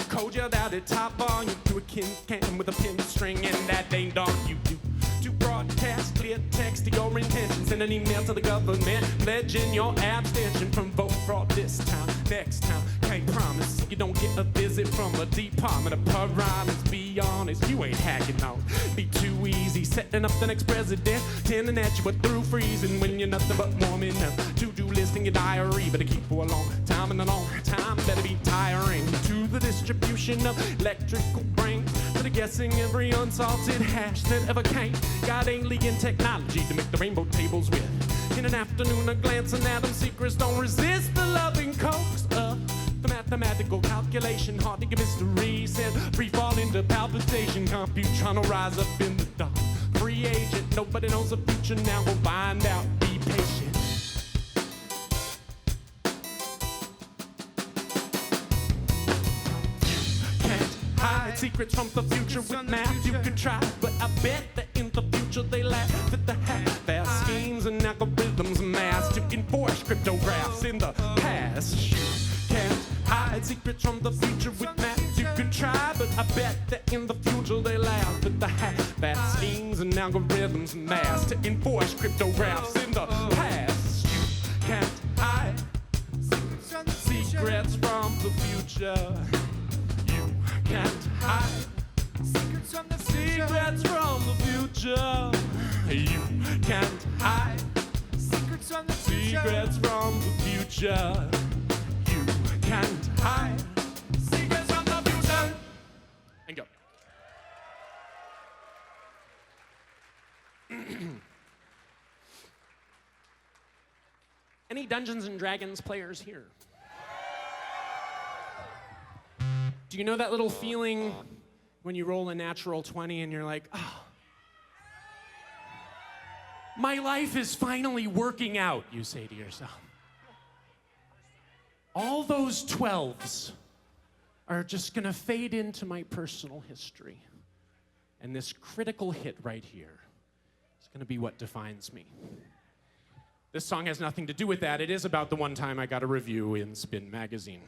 Code yelled out at top volume to a can with a pin string, and that ain't all you do. To broadcast clear text to your intentions, send an email to the government pledging your abstention from vote fraud this time. Next time, can't promise promise you don't get a visit from the Department of Piranhas. Be honest, you ain't hacking on. Be too easy, setting up the next president, tending at you but through freezing when you're nothing but warming up. To-do list in your diary, better keep for a long time, and a long time better be tiring. To the distribution of electrical brains, for the guessing every unsalted hash that ever came. Got alien technology to make the rainbow tables with. In an afternoon, a glancing at them secrets don't resist the loving coax of the mathematical calculation. Hard to get mystery, send free fall into palpitation. Compute trying to rise up in the dark. Free agent, nobody knows the future now. We'll find out. Be patient. You can't hide secrets from the future with math. You can try, but I bet that in the future they laugh at the half-ass schemes and algorithms amassed to enforce cryptographs in the past. You can't hide secrets from the future with math. You can try, but I bet that in the future they laugh at the half-ass schemes and algorithms amassed to enforce cryptographs in the past. You can't hide secrets from the future. You can't hide secrets from the future. You can't hide secrets from the future. Secrets from the future. You can't hide secrets from the future. And go. Any Dungeons and Dragons players here? Do you know that little feeling when you roll a natural 20 and you're like, oh, my life is finally working out, you say to yourself. All those 12s are just gonna fade into my personal history. And this critical hit right here is gonna be what defines me. This song has nothing to do with that. It is about the one time I got a review in Spin magazine.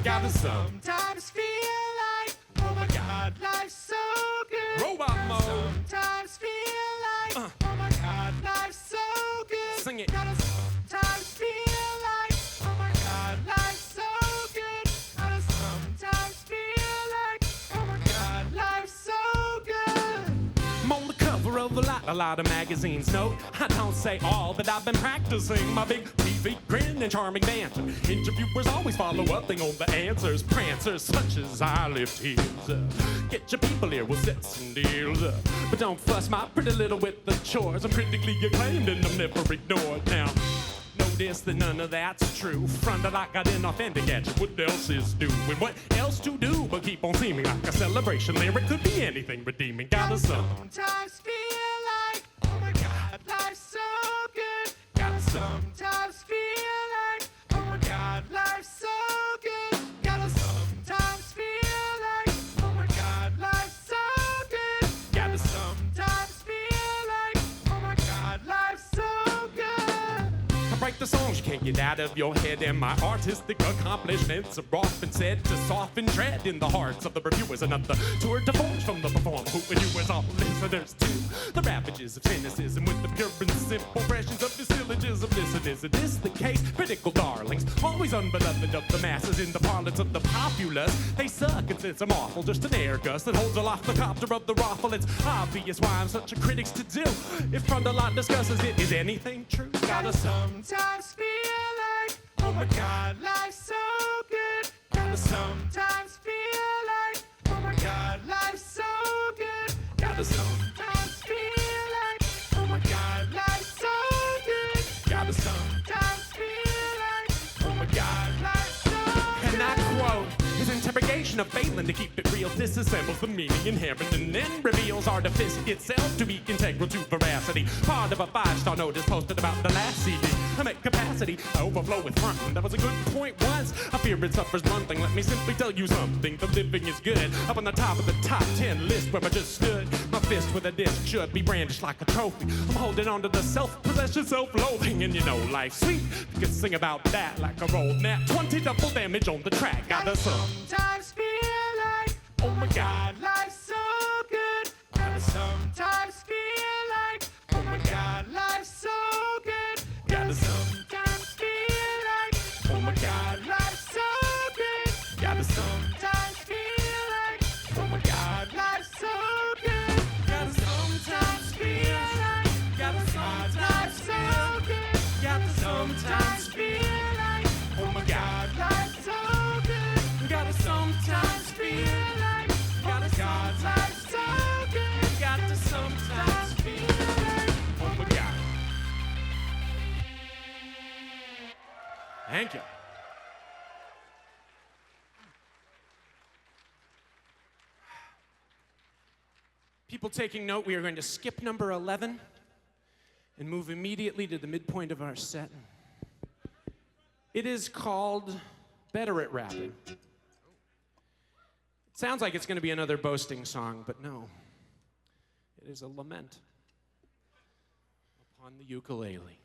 Gotta sometimes feel like, oh my God, life's so good. Robot mode. Sometimes feel like, oh my God, life's so good. Sing it. Gotta sometimes feel like, oh my God, life's so good. Gotta sometimes feel like, oh my God, life's so good. I'm on the cover of a lot of magazines. No, I don't say all, but I've been practicing my big TV grin and charming banter. Interviewers always follow up on the answers. Prancers such as I lift heels. Get your people here, we'll set some deals. But don't fuss my pretty little with the chores. I'm critically acclaimed and I'm never ignored. Now, notice that none of that's true. Frontalot got inauthentic at you. What else is doing? What else to do but keep on seeming like a celebration lyric? Could be anything redeeming. Gotta sometimes feel like, oh my God, life's so good. Gotta sometimes feel like, oh my God, life's so good. Gotta sometimes feel like, oh my God, life's so good. Gotta sometimes feel like, oh my God, life's so good. Write the songs you can't get out of your head, and my artistic accomplishments are often said to soften dread in the hearts of the reviewers. Another tour de force from the performer who reviewers all listeners to the ravages of cynicism with the pure and simple impressions of the syllogism. Listen, isn't this the case? Critical darlings, always unbeloved of the masses in the parlance of the populace. They suck and sense I'm awful, just an air gust that holds aloft the copter of the raffle. It's obvious why I'm such a critic's to do. If Frontalot discusses it, is anything true? Gotta sometimes feel like, oh my God, life's so good. Gotta sometimes feel like, oh my God, life's so good. Gotta sometimes feel like, oh my God, life's so good. Gotta sometimes feel like, oh my God, life's so good. And I quote, his interrogation of failing to keep it real disassembles the meaning inherent and then reveals artifice itself to be integral to veracity. Part of a 5-star notice posted about the last CD. I'm at capacity, I overflow with frontin'. That was a good point once. I fear it suffers blunting. Let me simply tell you something. The living is good. Up on the top of the top 10 list where I just stood. My fist with a disc should be brandished like a trophy. I'm holding on to the self-possession, self-loathing. And you know life's sweet. You can sing about that like a rolled nat. 20 double damage on the track. Gotta sometimes feel like, oh my God, life's so good. Gotta sometimes feel like, oh my God, Thank you. People taking note, we are going to skip number 11 and move immediately to the midpoint of our set. It is called Better at Rapping. It sounds like it's going to be another boasting song, but no. It is a lament upon the ukulele.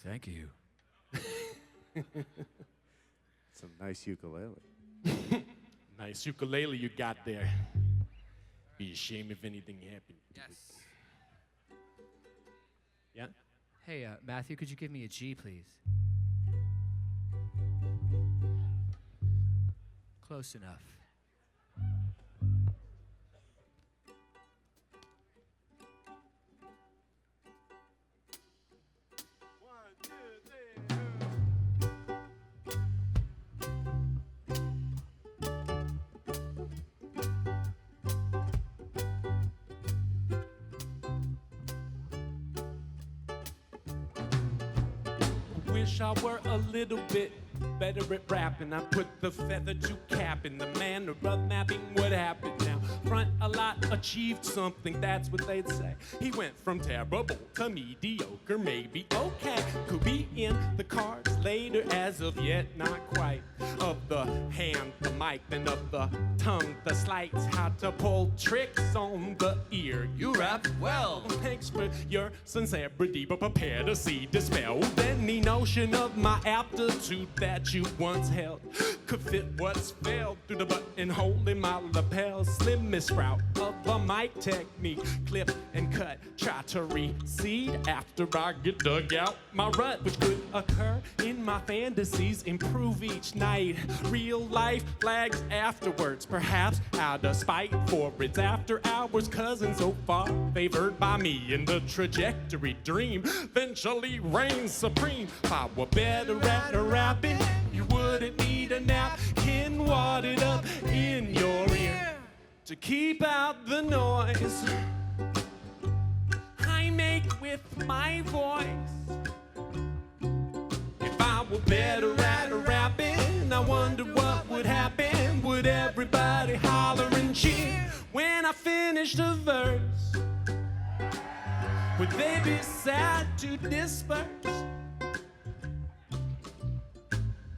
Thank you. Some nice ukulele. Nice ukulele you got there. Be ashamed if anything happened. Yes. Yeah? Hey, Matthew, could you give me a G, please? Close enough. Wish I were a little bit better at rapping. I put the feather to cap in the manner of mapping what happened now. Frontalot achieved something, that's what they'd say. He went from terrible to mediocre, maybe okay. Could be in the cards later, as of yet not quite. Of the hand, the mic, then of the tongue, the sleights, how to pull tricks on the ear. You rap well, thanks for your sincerity, but prepare to see dispelled any notion of my aptitude that you once held could fit what's failed through the buttonhole in my lapel. Slimmest route of a mic technique, clip and cut, try to recede after I get dug out my rut, which could occur in my fantasies, improve each night. Real life flags afterwards, perhaps out of spite for its after hours cousin so far favored by me in the trajectory dream eventually reigns supreme. If I were better at rapping, you wouldn't need a napkin wadded up in your ear to keep out the noise I make with my voice. If I were better at rapping, I wonder what would happen. Would everybody holler and cheer when I finished a verse? Would they be sad to disperse?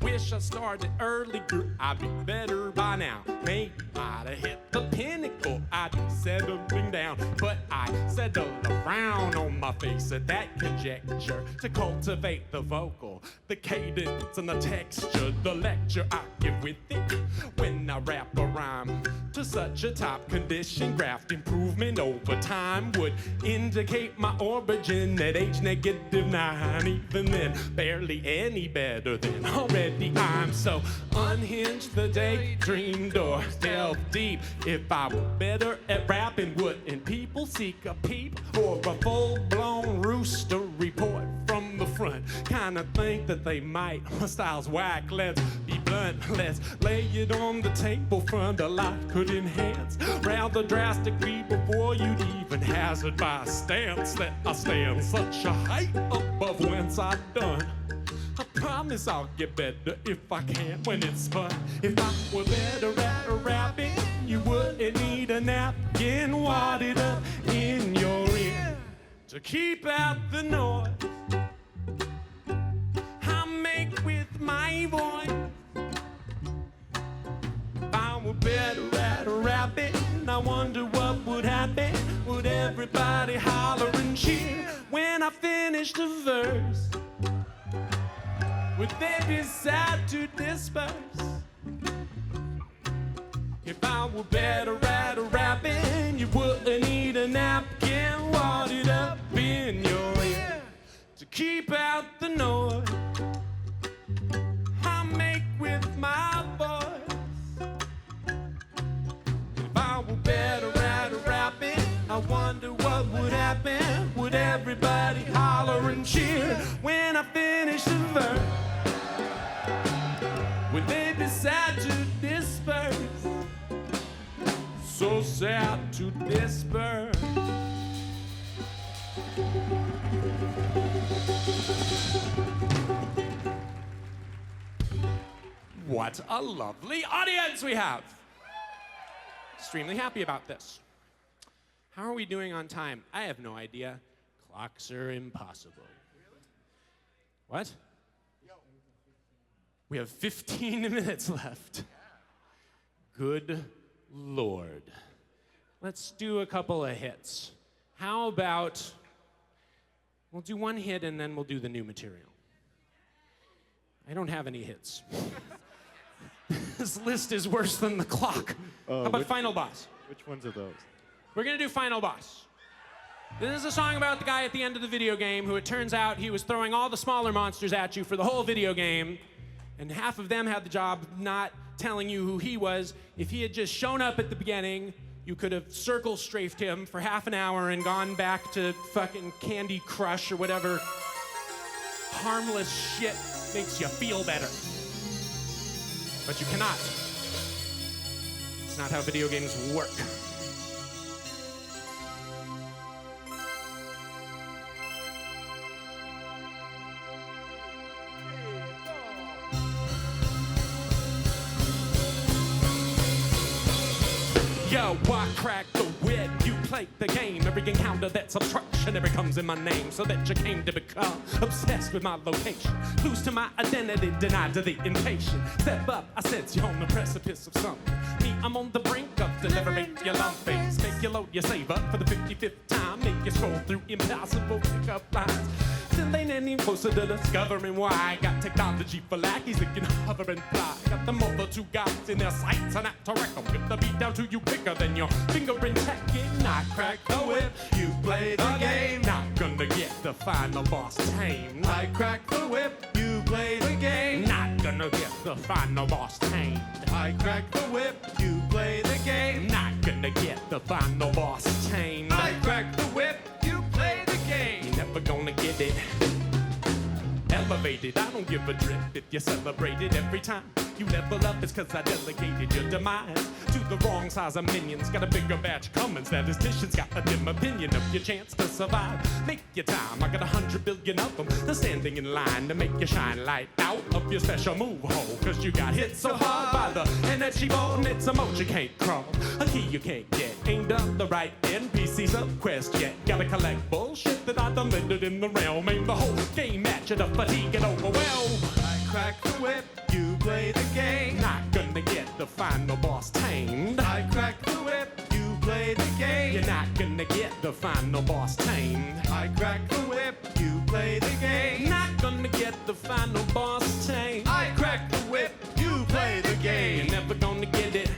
Wish I started early, girl, I'd be better by now. Maybe I'd have hit the pinnacle, I'd be settling down. But I settled a frown on my face at that conjecture to cultivate the vocal, the cadence and the texture, the lecture I give with it when I rap a rhyme to such a top condition. Graft improvement over time would indicate my origin at age -9. Even then, barely any better than already I'm so unhinged. The daydream door delve deep. If I were better at rapping, wouldn't people seek a peep or a full-blown rooster report from the front? Kinda think that they might. My style's whack, let's be blunt. Let's lay it on the table front. A lot could enhance rather drastically before you'd even hazard my stance that I stand such a height above whence I've done. I promise I'll get better if I can when it's fun. If I were better at rapping, you wouldn't need a napkin wadded up in your ear to keep out the noise I make with my voice. If I were better at rapping, I wonder what would happen. Would everybody holler and cheer when I finished a verse? Would they be sad to disperse? If I were better at rapping, you wouldn't need a napkin wadded up in your ear to keep out the noise I make with my voice. If I were better at rapping, I wonder what would happen. Would everybody holler and cheer when I finish the verse? Would they be sad to disperse? So sad to disperse. What a lovely audience we have. Extremely happy about this. How are we doing on time? I have no idea. Clocks are impossible. What? We have 15 minutes left. Good Lord. Let's do a couple of hits. How about, we'll do one hit and then we'll do the new material. I don't have any hits. This list is worse than the clock. How about Final Boss? Which ones are those? We're gonna do Final Boss. This is a song about the guy at the end of the video game who it turns out he was throwing all the smaller monsters at you for the whole video game, and half of them had the job of not telling you who he was. If he had just shown up at the beginning, you could have circle strafed him for half an hour and gone back to fucking Candy Crush or whatever harmless shit makes you feel better. But you cannot. It's not how video games work. Yo, I crack the whip, you play the game. Every encounter that's obstruction, every comes in my name. So that you came to become obsessed with my location. Lose to my identity, denied to the impatient. Step up, I sense you're on the precipice of something. Me, I'm on the brink of delivering your lump face. Make you load your save up for the 55th time. Make you scroll through impossible pickup lines. Still ain't any closer to discovering why I got technology for lackeys that can hover and fly. Got the mother two guys in their sights and not to wreck 'em. Get the beat down to you quicker than your finger in checking. I crack the whip, you play the game. Not gonna get the final boss tamed. I crack the whip, you play the game. Not gonna get the final boss tamed. I crack the whip, you play the game. Not gonna get the final boss tamed. I crack the whip, you play the game. You're never gonna get it elevated. I don't give a drip if you celebrate it. Every time you level up, it's cause I delegated your demise to the wrong size of minions. Got a bigger batch coming. Statisticians got a dim opinion of your chance to survive. Make your time. I got 100 billion of them. They're standing in line to make you shine light out of your special move hole. Cause you got hit so hard by the energy ball, and it's a moat you can't crawl. A key you can't get. Ain't done the right NPCs up quest yet. Gotta collect bullshit that I done landed in the realm. Aim the whole game at you to fatigue and overwhelm. I crack the whip, you play the game. Not gonna get the final boss tamed. I crack the whip, you play the game. You're not gonna get the final boss tamed. I crack the whip, you play the game. Not gonna get the final boss tamed. I crack the whip, you play the game. You're never gonna get it.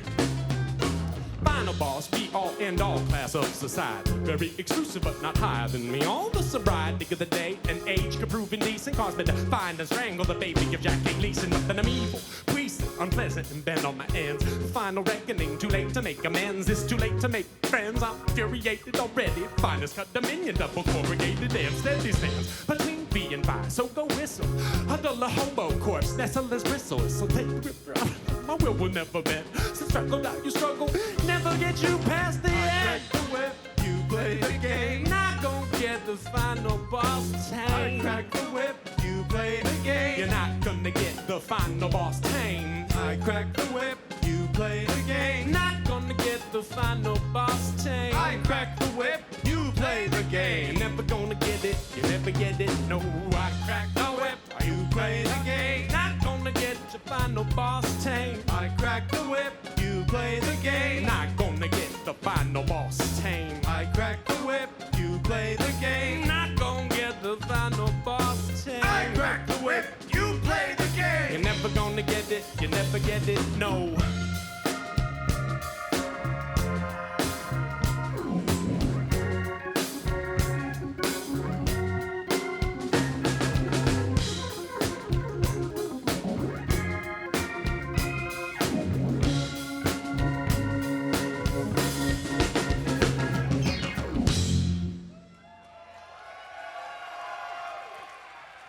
Final boss, be all and all class of society. Very exclusive but not higher than me. All the sobriety of the day and age can prove indecent. Cause me to find and strangle the baby of Jack ain't leasing. Nothing I'm evil, puissant, unpleasant, and bent on my ends. Final reckoning, too late to make amends. It's too late to make friends. I'm infuriated already. Finest cut dominion, double corrugated and steady stands between B and Vi. So go whistle. Huddle a hobo corpse, nestle as bristles. So take the grip out. My will never bend. So struggle out, you struggle. Never get you past the end. I crack the whip, you play the game. Not gonna get the final boss tame. I crack the whip, you play the game. You're not gonna get the final boss tame. I crack the whip, you play the game. Not gonna get the final boss tame. I crack the whip, you play the game. You're never gonna get it, you never get it. No, I crack the whip, you play the game. Not gonna get your final boss tame. I crack the whip, you play the game. Not gonna get the final boss tame. I crack the whip, you play the game. Not gonna get the final boss tame. I crack the whip, you play the game. You're never gonna get it, you never get it, no.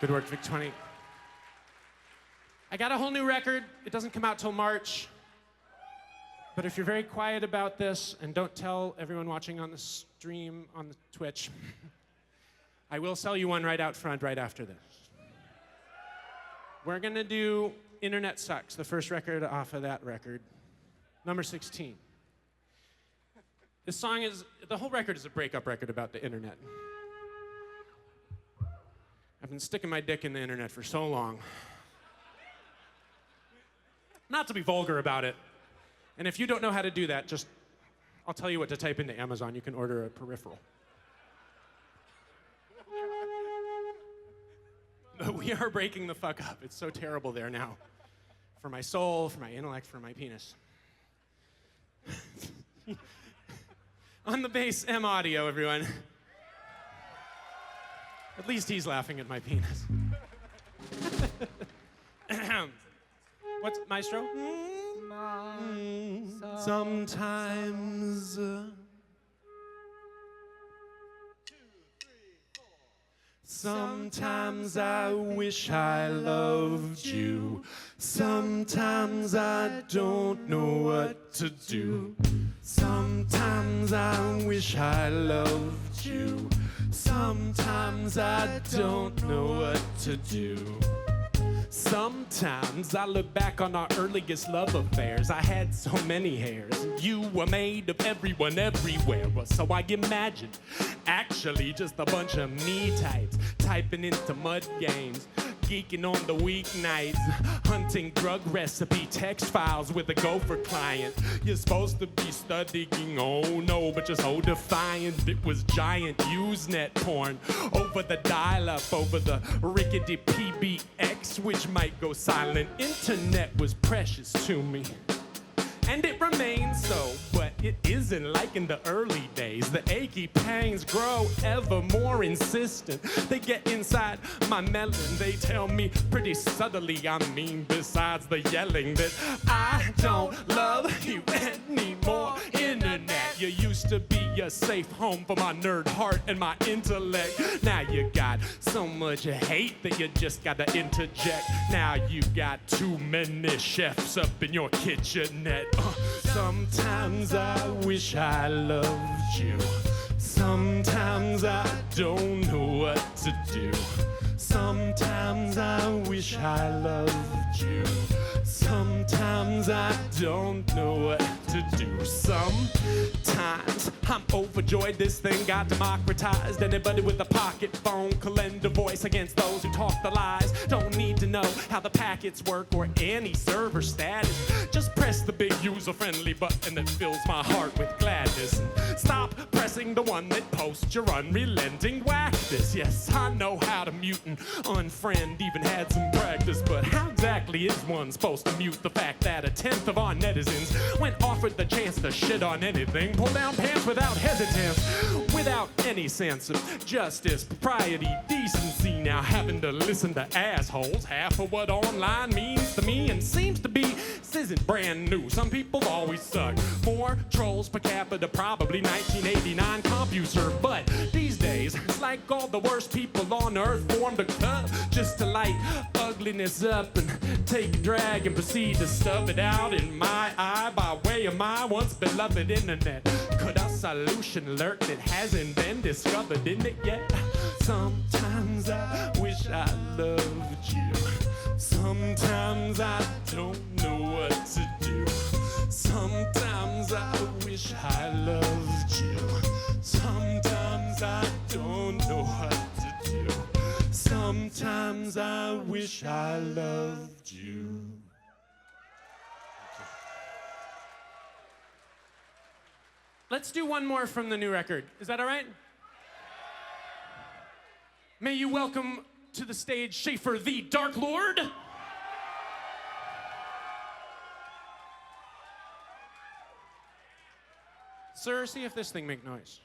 Good work, Vic20. I got a whole new record. It doesn't come out till March. But if you're very quiet about this and don't tell everyone watching on the stream on the Twitch, I will sell you one right out front right after this. We're gonna do Internet Sucks, the first record off of that record, number 16. This song is, the whole record is a breakup record about the internet. I've been sticking my dick in the internet for so long. Not to be vulgar about it. And if you don't know how to do that, just, I'll tell you what to type into Amazon. You can order a peripheral. But we are breaking the fuck up. It's so terrible there now. For my soul, for my intellect, for my penis. On the bass, M Audio, everyone. At least he's laughing at my penis. What's Maestro? Sometimes. Sometimes I wish I loved you. Sometimes I don't know what to do. Sometimes I wish I loved you. Sometimes I don't know what to do. Sometimes I look back on our earliest love affairs. I had so many hairs. You were made of everyone everywhere. Well, so I imagined actually just a bunch of me types typing into mud games, geeking on the weeknights, hunting drug recipe text files with a gopher client. You're supposed to be studying, oh no, but you're so defiant. It was giant Usenet porn over the dial-up, over the rickety PBX, which might go silent. Internet was precious to me, and it remains so, but it isn't like in the early days. The achy pangs grow ever more insistent. They get inside my melon. They tell me pretty subtly, I mean, besides the yelling, that I don't love you anymore. Internet, you used to be a safe home for my nerd heart and my intellect. Now you got so much hate that you just gotta interject. Now you got too many chefs up in your kitchenette. Sometimes I wish I loved you. Sometimes I don't know what to do. Sometimes I wish I loved you. Sometimes I don't know what to do. Sometimes I'm overjoyed this thing got democratized. Anybody with a pocket phone can lend a voice against those who talk the lies. Don't need to know how the packets work or any server status. Just press the big user-friendly button that fills my heart with gladness. And stop pressing the one that posts your unrelenting whackness. Yes, I know how to mute and unfriend, even had some practice. But how exactly is one supposed to mute the fact that a tenth of our netizens, when offered the chance to shit on anything, pull down pants without hesitance, without any sense of justice, propriety, decency? Now having to listen to assholes, half of what online means to me and seems to be, this isn't brand new. Some people always suck. More trolls per capita, probably 1989 CompuServe. But these days, it's like all the worst people on earth formed a club just to light ugliness up and take a drag and proceed to stub it out in my eye by way of my once beloved internet. Could a solution lurk that hasn't been discovered in it yet? Sometimes I wish I loved you. Sometimes I don't know what to do. Sometimes I wish I loved you. Sometimes I don't know what to do. Sometimes I wish I loved you. Let's do one more from the new record. Is that all right? May you welcome to the stage Schaffer, the Darklord. Sir, see if this thing make noise.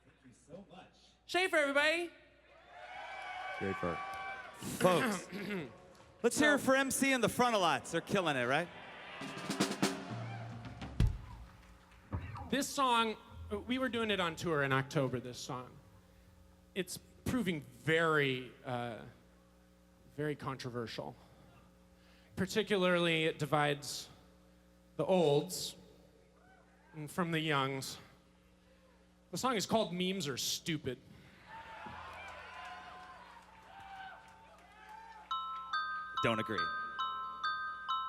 Thank you so much. Schaffer, everybody. Schaffer. Folks, let's hear it for MC and the Frontalots. They're killing it, right? This song, we were doing it on tour in October, this song. It's proving very, very controversial. Particularly, it divides the olds from the youngs. The song is called Memes Are Stupid. Don't agree.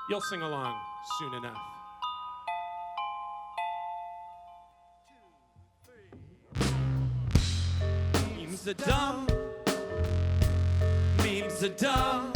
You'll sing along soon enough. Memes are dumb. Memes are dumb.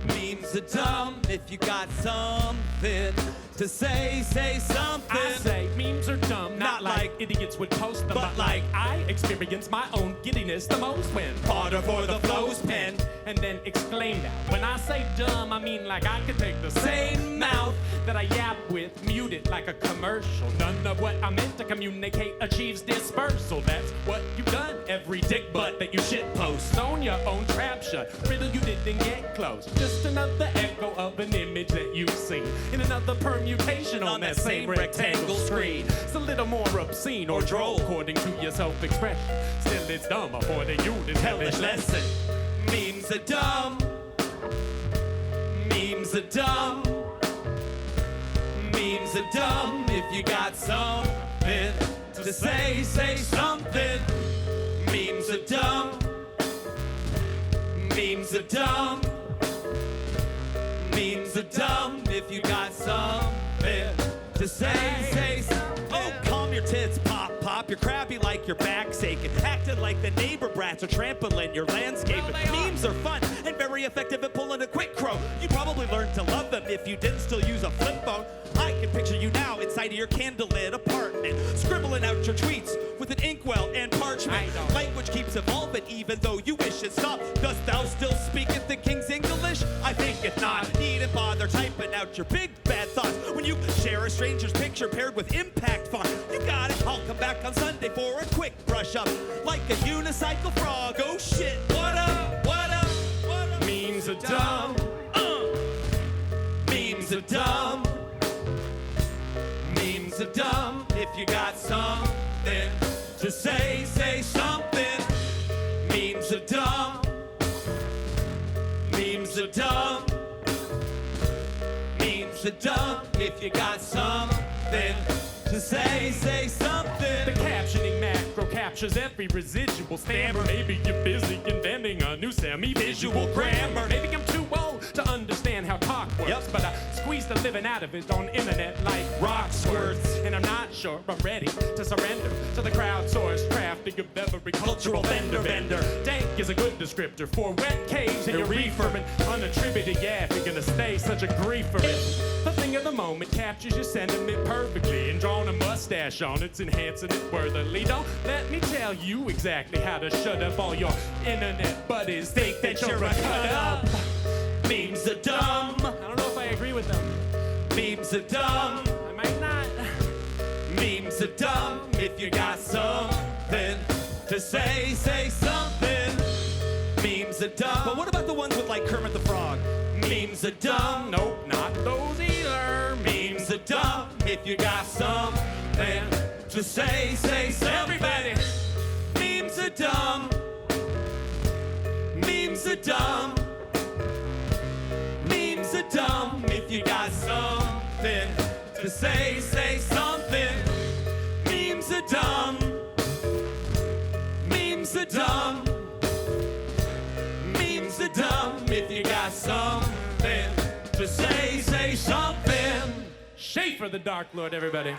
Memes are dumb. If you got something to say something. I say memes are dumb, not like idiots would post them, but like I experience my own giddiness the most when harder for the flow's pen. and then exclaim that. When I say dumb, I mean like I could take the same mouth that I yap with, mute it like a commercial. None of what I meant to communicate achieves dispersal. That's what you've done, every dick butt that you shit post. On your own trap shut, riddle you didn't get close. Just another echo of an image that you've seen in another permutation on that same rectangle screen. It's a little more obscene or droll according to your self-expression. Still, it's dumb affording you this hellish lesson. Memes are dumb. Memes are dumb. Memes are dumb. If you got something to say something. Memes are dumb. Memes are dumb. Memes are dumb. If you got something to say something. Oh, calm your tits, pop. You're crabby like your back's aching, acting like the neighbor brats are trampling your landscaping. Memes are fun and very effective at pulling a quick crow. You probably learned to love them if you didn't still use a flip phone. I can picture you now inside of your candlelit apartment, scribbling out your tweets with an inkwell and parchment. Language keeps evolving even though you wish it stopped. Dost thou still speaketh the king's English? I think if not, needn't bother typing out your big bad thoughts. When you share a stranger's picture paired with impact font, you got it. I'll come back on Sunday for a quick brush up, like a unicycle frog. Oh shit, what up, what up, what up? Memes are dumb. Memes are dumb. Memes are dumb. If you got something to say something. Memes are dumb. Memes are dumb. Memes are dumb. If you got something to say something. The captioning macro captures every residual stammer. Maybe you're busy inventing a new semi-visual grammar. Maybe I'm too old to understand how talk works, but I squeeze the living out of it on internet like rock squirts. And I'm not sure I'm ready to surrender to the crowdsourced crafting of every cultural vendor. Dank is a good descriptor for wet caves in your reefer, and unattributed yapping gonna stay such a griefer. The thing of the moment captures your sentiment perfectly, and drawing a mustache on it's enhancing it worthily. Don't let me tell you exactly how to shut up all your internet buddies. Think that you're a cut up. Memes are dumb. I don't know if I agree with them. Memes are dumb. I might not. Memes are dumb. If you got something to say something. Memes are dumb. But what about the ones with like Kermit the Frog? Memes are dumb. Nope, not those either. Memes are dumb. If you got something to say something. Everybody. Memes are dumb. Memes are dumb. Memes are dumb. If you got something to say something. Memes are dumb. Memes are dumb. Memes are dumb. If you got something to say something. Schaffer the Darklord, everybody.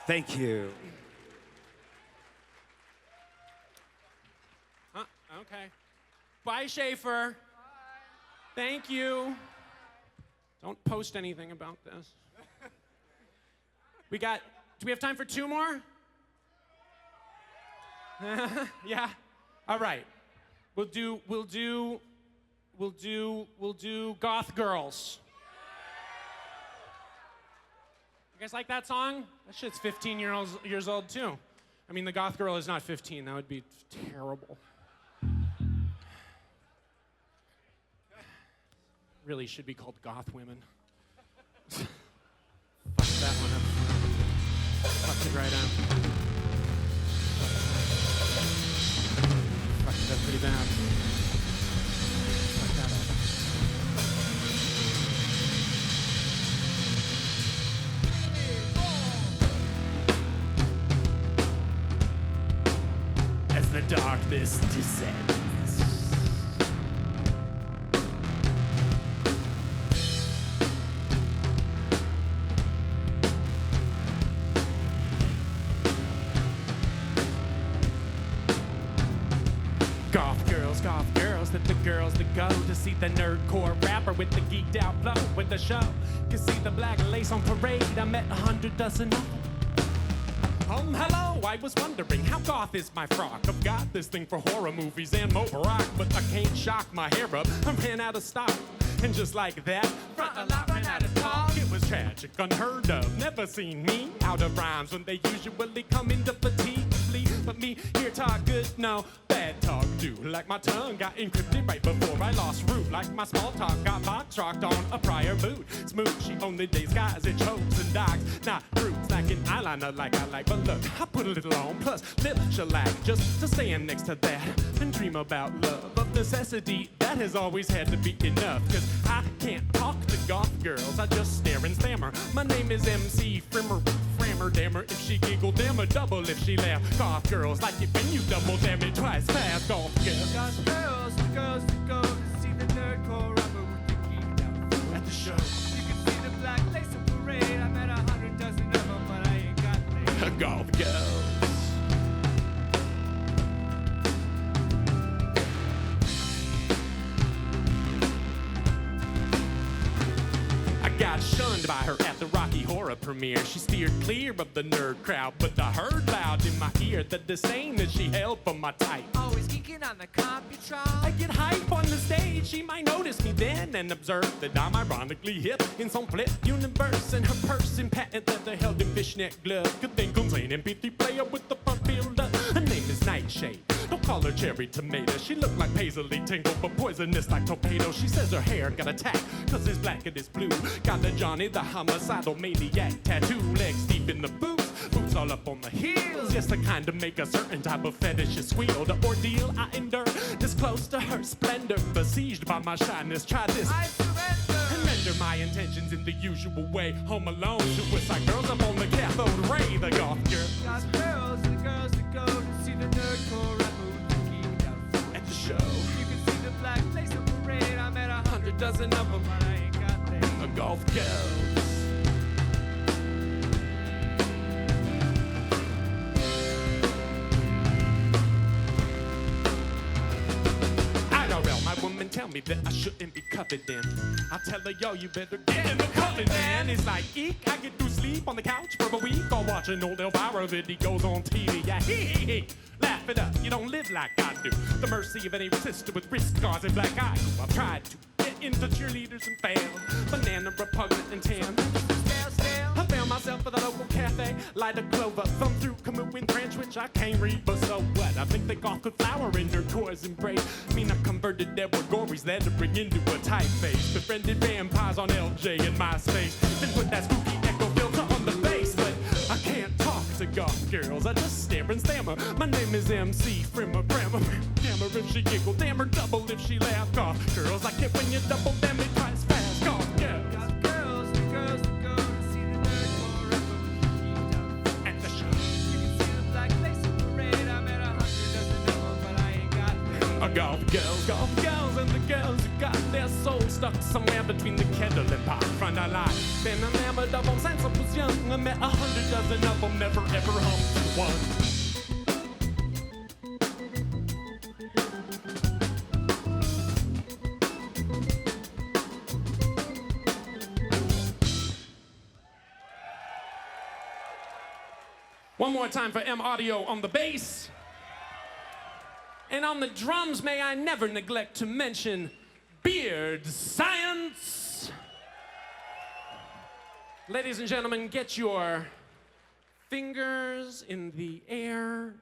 Thank you. Okay. Bye, Schaffer. Bye. Thank you. Don't post anything about this. Do we have time for 2 more? Yeah. All right. We'll do Goth Girls. You guys like that song? That shit's 15 years old too. I mean, the Goth Girl is not 15. That would be terrible. Really should be called Goth Women. Fuck that one up. Fucked it right up. Fucked it up pretty bad. Fuck that up. As the darkness descends, Goth Girls, that the girls that go to see the nerdcore rapper with the geeked out flow with the show. You see the black lace on parade, I met 100 dozen of them. Hello, I was wondering how goth is my frock? I've got this thing for horror movies and Mobarak, but I can't shock my hair up. I ran out of stock. And just like that, Frontalot ran out of talk. It was tragic, unheard of, never seen me out of rhymes when they usually come into fatigue. But me here talk good, no bad talk do. Like my tongue got encrypted right before I lost root. Like my small talk got box rocked on a prior boot. Smooth, she only dates guys and chokes and dogs, not fruits. Like an eyeliner like I like, but look, I put a little on. Plus, lip shellac just to stand next to that and dream about love. Of necessity, that has always had to be enough. Cause I can't talk to goth girls, I just stare and stammer. My name is MC Frimmer, Frammer, dammer. If she giggle, damn her, double if she laugh. Goth girls like it when you double damn it twice fast. Goth girls. Goth girls, the girls that go to see the nerdcore rapper with the geeked out flow At the show. You can see the black lace on parade. I met 100 dozen of them, but I ain't got laid. Goth girls. Got shunned by her at the Rocky Horror premiere. She steered clear of the nerd crowd, but I heard loud in my ear the disdain that she held for my type. Always geeking on the Computron. I get hype on the stage, she might notice me then and observe that I'm ironically hip in some flip universe. And her purse in patent leather held in fishnet glove could then contain MP3 player with the front field up. Her name is Nightshade. Don't call her cherry tomato. She looked like paisley tingle, but poisonous like torpedo. She says her hair got attacked, cause it's black and it's blue. Got the Johnny the homicidal maniac tattoo. Legs deep in the boots, boots all up on the heels. Just the kind to make a certain type of fetishist squeal. The ordeal I endure, this close to her splendor. Besieged by my shyness, try this. I surrender. And render my intentions in the usual way. Home alone, suicide girls up on the cathode ray. The goth girl. Goth girls, the girls that go to see the nerdcore rapper with the geeked out flow At the show. You can see the black lace on parade. I met 100 dozen of them, but I ain't got laid. The Goth Girls. IRL, my woman tell me that I shouldn't be covered in. I tell her, yo, you better get in the coven, man. It's like, eek, I get to sleep on the couch for a week or watching old Elvira videos on TV. Yeah, hee. Laugh it up, you don't live like I do. The mercy of any sister with wrist scars and black eye. I've tried to get into cheerleaders and failed. Banana, repugnant, and tan. Stale. I found myself at a local cafe, light a clover, thumb through Camus in French, which I can't read, but so what? I think they goth could flower in their core's embrace. I mean, I converted Edward Gorey's lettering into a typeface. Befriended vampires on LJ and MySpace. Then put that spooky echo filter on the bass, but I can't talk to goth girls. I just stare and stammer. My name is MC Frimmer, Brammer. Damn her if she giggle, damn her double if she laugh. Goth girls like it when you double damn it twice fast. Goth girls. Goth girls, the girls that go to see the nerdcore rapper with the geeked out flow At the show. You can see the black lace on parade. I met 100 dozen of them, but I ain't got laid. Goth girls, and the girls who got their soul stuck somewhere between the kettle and pot. Frontalot, been enamored of them since I was young. I met 100 dozen of them, never ever humped one. One more time for M Audio on the bass. And on the drums, may I never neglect to mention Beard Science. Ladies and gentlemen, get your fingers in the air.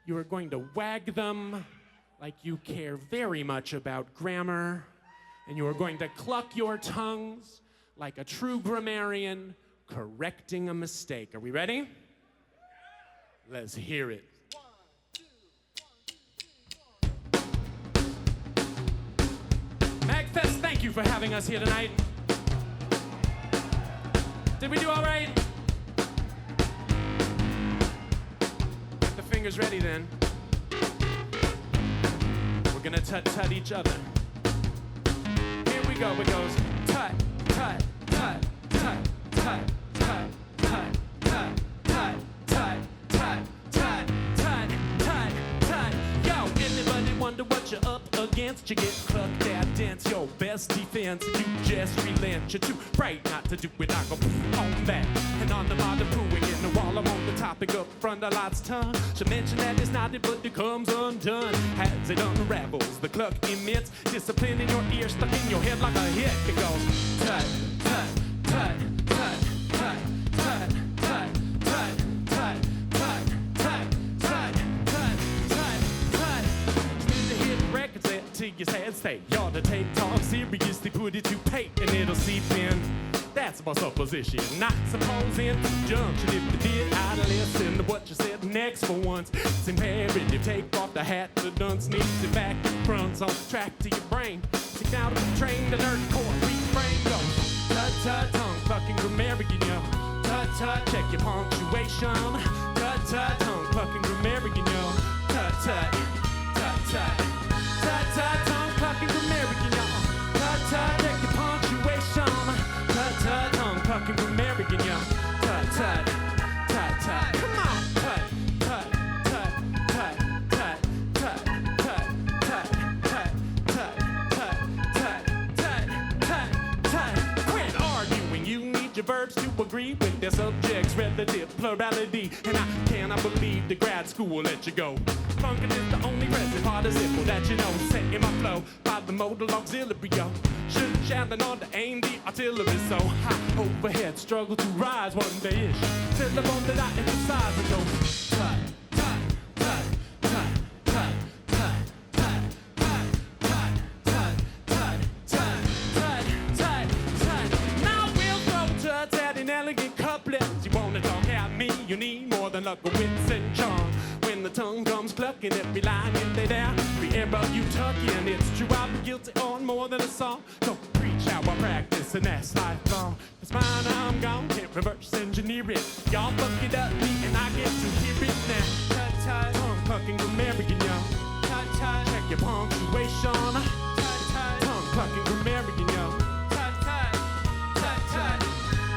You are going to wag them like you care very much about grammar. And you are going to cluck your tongues like a true grammarian correcting a mistake. Are we ready? Let's hear it. MAGFest, thank you for having us here tonight. Did we do all right? Get the fingers ready then. We're gonna tut-tut each other. Here we go, it goes tut, tut, tut, tut, tut, tut, tut, tut, tut, tut, tut, tut, tut, tut, tut. Yo, anybody wonder what you're up against? against, you get clucked at dents. Your best defense, you just relent. You're too bright not to do it. I go on back and on the bottom, pooing in the wall. I'm on the topic of Frontalot's tongue. Should mention that it's not it, but it comes undone as it unravels. The cluck emits discipline in your ear, stuck in your head like a hit. It goes tut, tut, tut, tut, tut, tut, tut, tut, tut, tut, tut, tut, tut, tut, tut. Spin the hit record set to your sad state. You ought to take talk seriously, put it to pay, and it'll seep in. That's my supposition, not supposing junction. If you did, I'd listen to what you said next for once. It's imperative, take off the hat, the dunce needs it back and fronts on the track to your brain. Take out the train, the nerdcore refrain goes tut tut, tongue-clucking grammarian, yo. Tut tut, check your punctuation. Tut tut, tongue-clucking grammarian, yo. Tut tut, tut tut, tut tut, tongue-clucking grammarian, yo. Tut tut, check your punctuation. Tut tut, tongue-clucking grammarian, yo. Tut tut, tut tut, come on. Tut tut, tut tut, tut tut, tut tut, tut tut, tut tut, tut tut, tut. Quit arguing. You need your verbs to agree with their subjects, relative plurality. And I cannot believe the grad school let you go. Funkin' is the only present participle that you know. Set in my flow by the modal auxiliary, yo. Should shouting on to aim the artillery so high overhead, struggle to rise one day-ish. Till the bone that I emphasize and go tut, tut, tut, tut, tut, tut, tut, tut, tut, tut, tut, tut, tut, tut, tut. Now we'll throw tuts at inelegant couplets. You wanna talk at me, you need more than luck or wits and charm. When the tongue comes clucking, every line in there, every error you tuck in, it's true I'll be guilty on more than a song. So preach how I practice, and that's lifelong. It's mine, I'm gone, can't reverse engineer it. Y'all fuck it up, me, and I get to hear it now. Tut tut, tongue-clucking grammarian, yo. Tut tut, check your punctuation. Tut tut, tongue-clucking grammarian, yo. Tut tut, tut tut,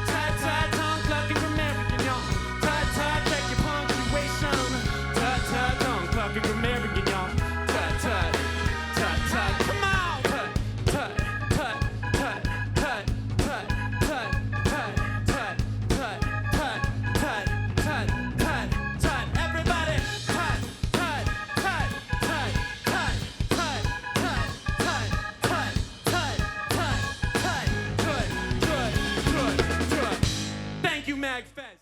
tut tut, tongue-clucking grammarian, yo. Tut tut, check your punctuation. Tut tut, tongue-clucking grammarian, yo. Tut tut, tut tut, come on. Tut tut, tut tut, tut tut, tut tut, tut tut, tut tut, tut tut, tut. Everybody, tut tut, tut tut, tut tut, tut tut, tut tut, tut tut. Good, good, good, good. Thank you, MAGFest.